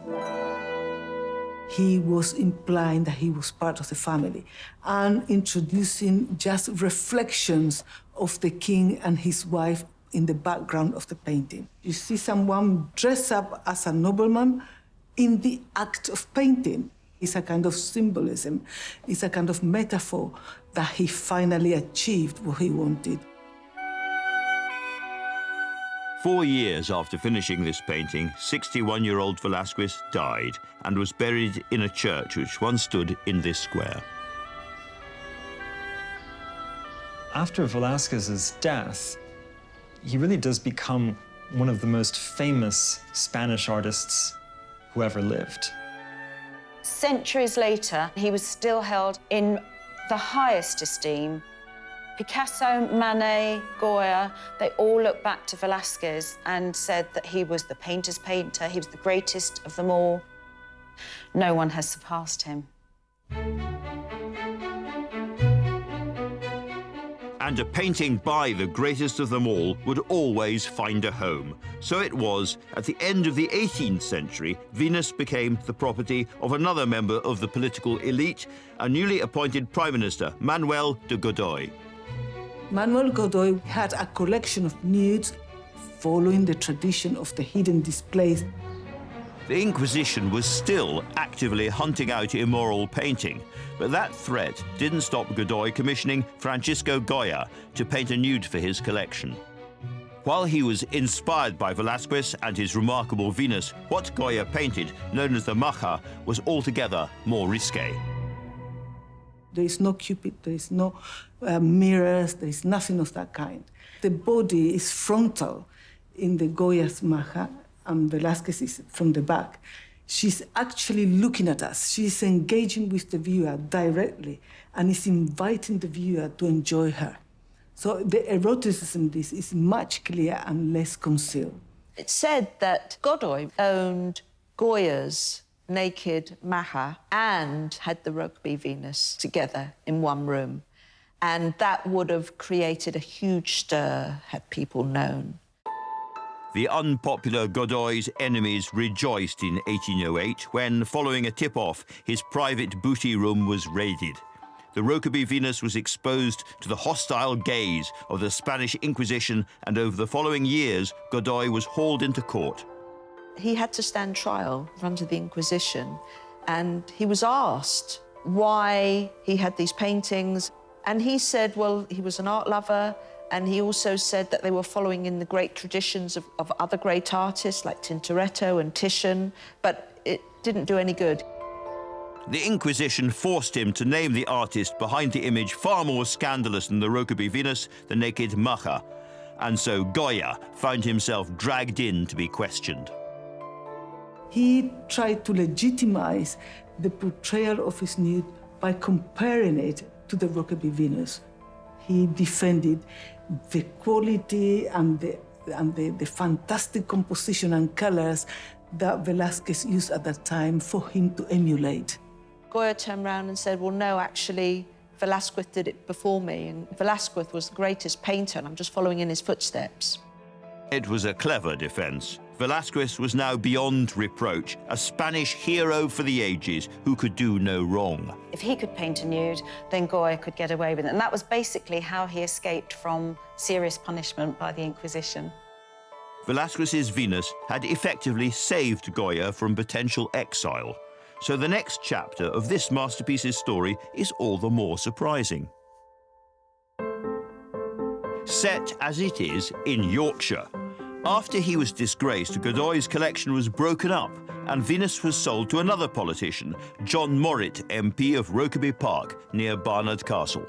He was implying that he was part of the family and introducing just reflections of the king and his wife in the background of the painting. You see someone dress up as a nobleman in the act of painting. It's a kind of symbolism. It's a kind of metaphor that he finally achieved what he wanted. 4 years after finishing this painting, 61-year-old Velazquez died and was buried in a church which once stood in this square. After Velazquez's death, he really does become one of the most famous Spanish artists who ever lived. Centuries later, he was still held in the highest esteem. Picasso, Monet, Goya, they all looked back to Velazquez and said that he was the painter's painter, he was the greatest of them all. No one has surpassed him. And a painting by the greatest of them all would always find a home. So it was, at the end of the 18th century, Venus became the property of another member of the political elite, a newly appointed Prime Minister, Manuel de Godoy. Manuel Godoy had a collection of nudes following the tradition of the hidden displays. The Inquisition was still actively hunting out immoral painting, but that threat didn't stop Godoy commissioning Francisco Goya to paint a nude for his collection. While he was inspired by Velazquez and his remarkable Venus, what Goya painted, known as the Maja, was altogether more risque. There is no Cupid, there is no mirrors, there is nothing of that kind. The body is frontal in the Goya's Maja, and Velazquez is from the back. She's actually looking at us. She's engaging with the viewer directly and is inviting the viewer to enjoy her. So the eroticism in this is much clearer and less concealed. It's said that Godoy owned Goya's naked Maja and had the Rokeby Venus together in one room. And that would have created a huge stir had people known. The unpopular Godoy's enemies rejoiced in 1808 when, following a tip-off, his private booty room was raided. The Rokeby Venus was exposed to the hostile gaze of the Spanish Inquisition, and over the following years, Godoy was hauled into court. He had to stand trial in front of the Inquisition, and he was asked why he had these paintings, and he said, well, he was an art lover, And he also said that they were following in the great traditions of other great artists like Tintoretto and Titian, but it didn't do any good. The Inquisition forced him to name the artist behind the image far more scandalous than the rokeby Venus, the naked Marr, and so Goya found himself dragged in to be questioned. He tried to legitimize the portrayal of his nude by comparing it to the rokeby Venus. He defended the quality and the fantastic composition and colors that Velazquez used at that time for him to emulate. Goya turned around and said, well, no, actually, Velazquez did it before me, and Velazquez was the greatest painter, and I'm just following in his footsteps. It was a clever defense. Velazquez was now beyond reproach, a Spanish hero for the ages who could do no wrong. If he could paint a nude, then Goya could get away with it. And that was basically how he escaped from serious punishment by the Inquisition. Velazquez's Venus had effectively saved Goya from potential exile. So the next chapter of this masterpiece's story is all the more surprising. Set as it is in Yorkshire. After he was disgraced, Godoy's collection was broken up and Venus was sold to another politician, John Morritt, MP of Rokeby Park, near Barnard Castle.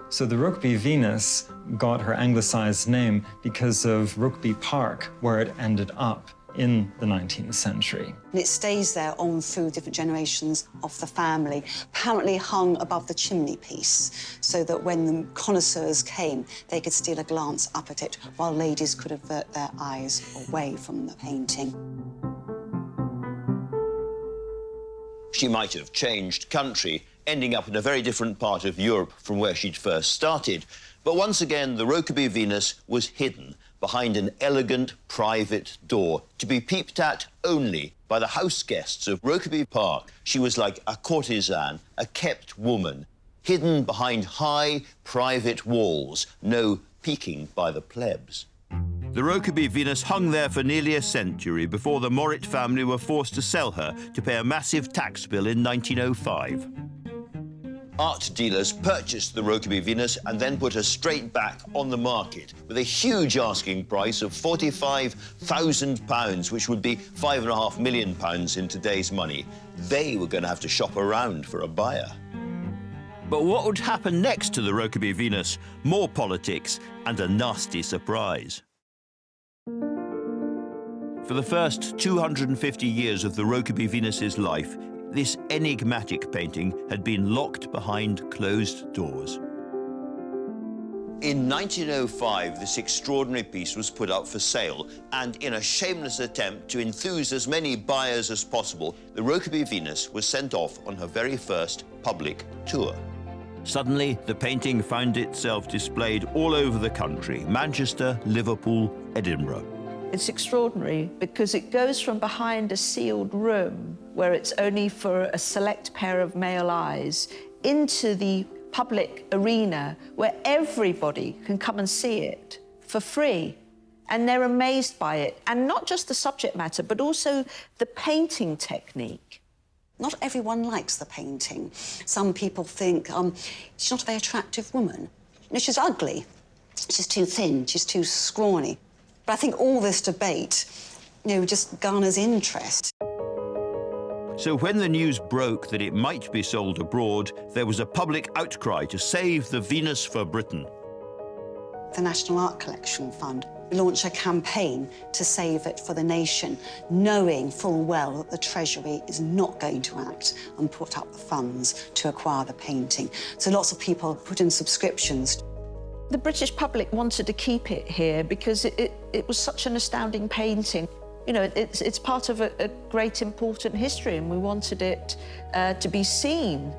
So the Rokeby Venus got her anglicised name because of Rokeby Park, where it ended up in the 19th century. And it stays there on through different generations of the family, apparently hung above the chimney piece, so that when the connoisseurs came, they could steal a glance up at it, while ladies could avert their eyes away from the painting. She might have changed country, ending up in a very different part of Europe from where she'd first started. But once again, the Rokeby Venus was hidden behind an elegant private door to be peeped at only by the house guests of Rokeby Park. She was like a courtesan, a kept woman, hidden behind high private walls, no peeking by the plebs. The Rokeby Venus hung there for nearly a century before the Morritt family were forced to sell her to pay a massive tax bill in 1905. Art dealers purchased the Rokeby Venus and then put her straight back on the market with a huge asking price of £45,000, which would be £5.5 million in today's money. They were going to have to shop around for a buyer. But what would happen next to the Rokeby Venus? More politics and a nasty surprise. For the first 250 years of the Rokeby Venus's life, this enigmatic painting had been locked behind closed doors. In 1905, this extraordinary piece was put up for sale, and in a shameless attempt to enthuse as many buyers as possible, the Rokeby Venus was sent off on her very first public tour. Suddenly, the painting found itself displayed all over the country: Manchester, Liverpool, Edinburgh. It's extraordinary because it goes from behind a sealed room where it's only for a select pair of male eyes into the public arena where everybody can come and see it for free. And they're amazed by it. And not just the subject matter, but also the painting technique. Not everyone likes the painting. Some people think she's not a very attractive woman. You know, she's ugly. She's too thin. She's too scrawny. But I think all this debate, just garners interest. So when the news broke that it might be sold abroad, there was a public outcry to save the Venus for Britain. The National Art Collection Fund launched a campaign to save it for the nation, knowing full well that the Treasury is not going to act and put up the funds to acquire the painting. So lots of people put in subscriptions. The British public wanted to keep it here because it was such an astounding painting. You know, it's part of a great, important history, and we wanted it to be seen.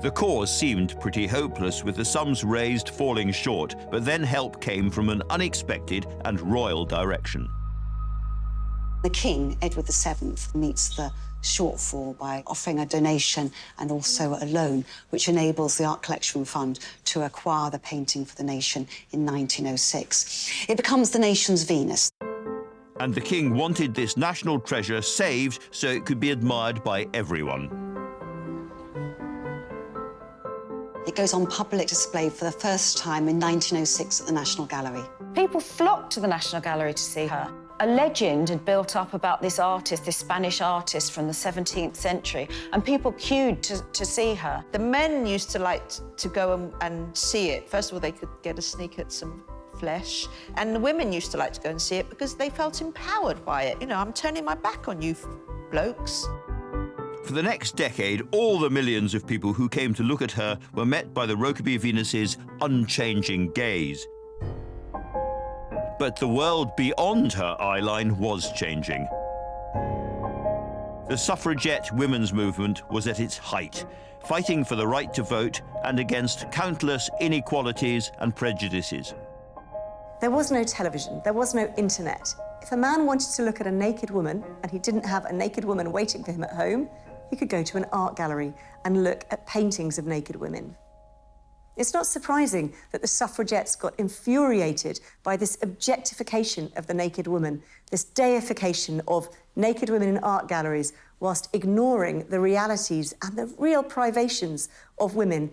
The cause seemed pretty hopeless, with the sums raised falling short, but then help came from an unexpected and royal direction. The King, Edward VII, meets the shortfall by offering a donation and also a loan, which enables the Art Collection Fund to acquire the painting for the nation in 1906. It becomes the nation's Venus. And the King wanted this national treasure saved so it could be admired by everyone. It goes on public display for the first time in 1906 at the National Gallery. People flocked to the National Gallery to see her. A legend had built up about this artist, this Spanish artist from the 17th century, and people queued to see her. The men used to like to go and see it. First of all, they could get a sneak at some flesh, and the women used to like to go and see it because they felt empowered by it. You know, I'm turning my back on you blokes. For the next decade, all the millions of people who came to look at her were met by the rokeby Venus's unchanging gaze. But the world beyond her eyeline was changing. The suffragette women's movement was at its height, fighting for the right to vote and against countless inequalities and prejudices. There was no television, there was no internet. If a man wanted to look at a naked woman and he didn't have a naked woman waiting for him at home, he could go to an art gallery and look at paintings of naked women. It's not surprising that the suffragettes got infuriated by this objectification of the naked woman, this deification of naked women in art galleries, whilst ignoring the realities and the real privations of women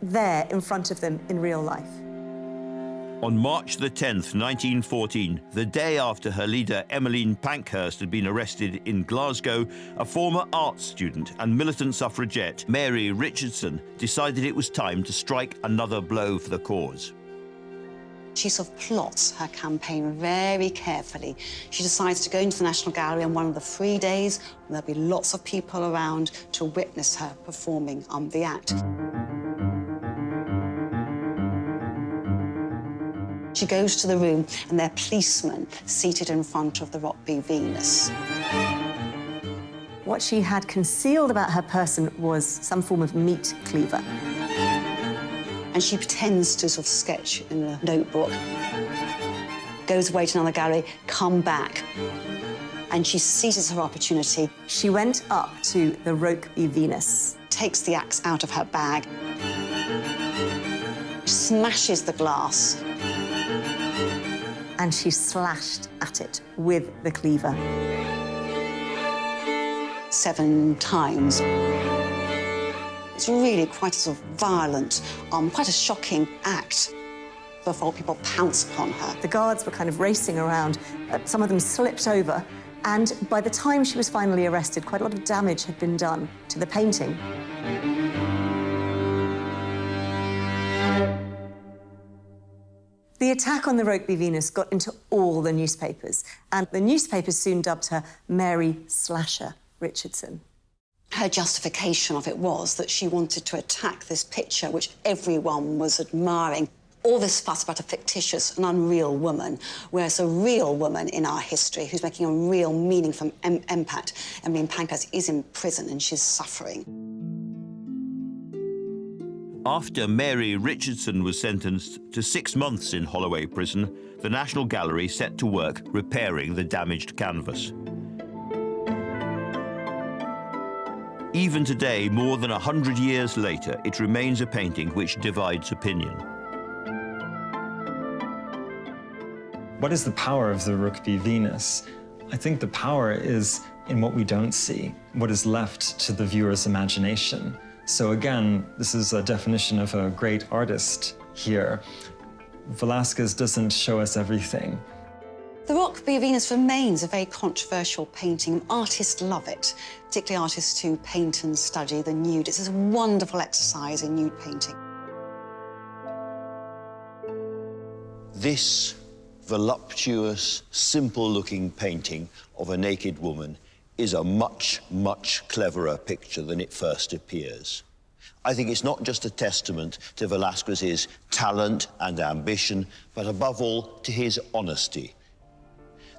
there in front of them in real life. On March the 10th, 1914, the day after her leader Emmeline Pankhurst had been arrested in Glasgow, a former art student and militant suffragette, Mary Richardson, decided it was time to strike another blow for the cause. She sort of plots her campaign very carefully. She decides to go into the National Gallery on one of the free days when there'll be lots of people around to witness her performing the act. She goes to the room and there are policemen seated in front of the rokeby Venus. What she had concealed about her person was some form of meat cleaver. And she pretends to sort of sketch in a notebook, goes away to another gallery, come back, and she seizes her opportunity. She went up to the rokeby Venus, takes the axe out of her bag, smashes the glass, and she slashed at it with the cleaver. 7 times. It's really quite a sort of violent, quite a shocking act before people pounce upon her. The guards were kind of racing around. Some of them slipped over, and by the time she was finally arrested, quite a lot of damage had been done to the painting. The attack on the rokeby Venus got into all the newspapers, and the newspapers soon dubbed her Mary Slasher Richardson. Her justification of it was that she wanted to attack this picture which everyone was admiring. All this fuss about a fictitious and unreal woman, whereas a real woman in our history who's making a real meaningful impact, Emmeline Pankhurst, is in prison and she's suffering. After Mary Richardson was sentenced to 6 months in Holloway Prison, the National Gallery set to work repairing the damaged canvas. Even today, more than 100 years later, it remains a painting which divides opinion. What is the power of the rokeby Venus? I think the power is in what we don't see, what is left to the viewer's imagination. So again, this is a definition of a great artist here. Velazquez doesn't show us everything. The rokeby Venus remains a very controversial painting. Artists love it, particularly artists who paint and study the nude. It's a wonderful exercise in nude painting. This voluptuous, simple-looking painting of a naked woman is a much, much cleverer picture than it first appears. I think it's not just a testament to Velazquez's talent and ambition, but above all, to his honesty.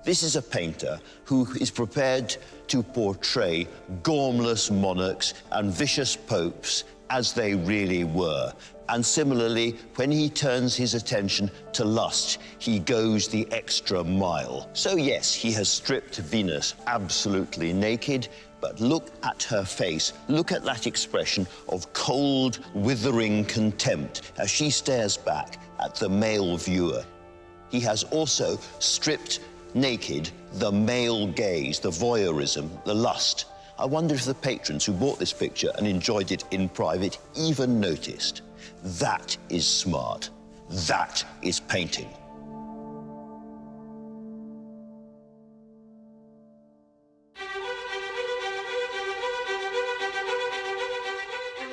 This is a painter who is prepared to portray gormless monarchs and vicious popes as they really were. And similarly, when he turns his attention to lust, he goes the extra mile. So yes, he has stripped Venus absolutely naked, but look at her face. Look at that expression of cold, withering contempt as she stares back at the male viewer. He has also stripped naked the male gaze, the voyeurism, the lust. I wonder if the patrons who bought this picture and enjoyed it in private even noticed. That is smart. That is painting.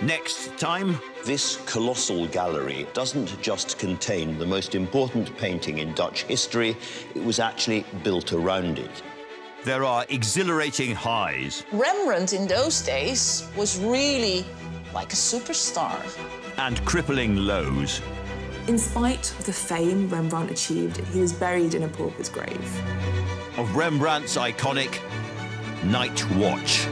Next time, this colossal gallery doesn't just contain the most important painting in Dutch history, it was actually built around it. there are exhilarating highs Rembrandt in those days was really like a superstar. and crippling lows. In spite of the fame Rembrandt achieved, he was buried in a pauper's grave. Of Rembrandt's iconic Night Watch.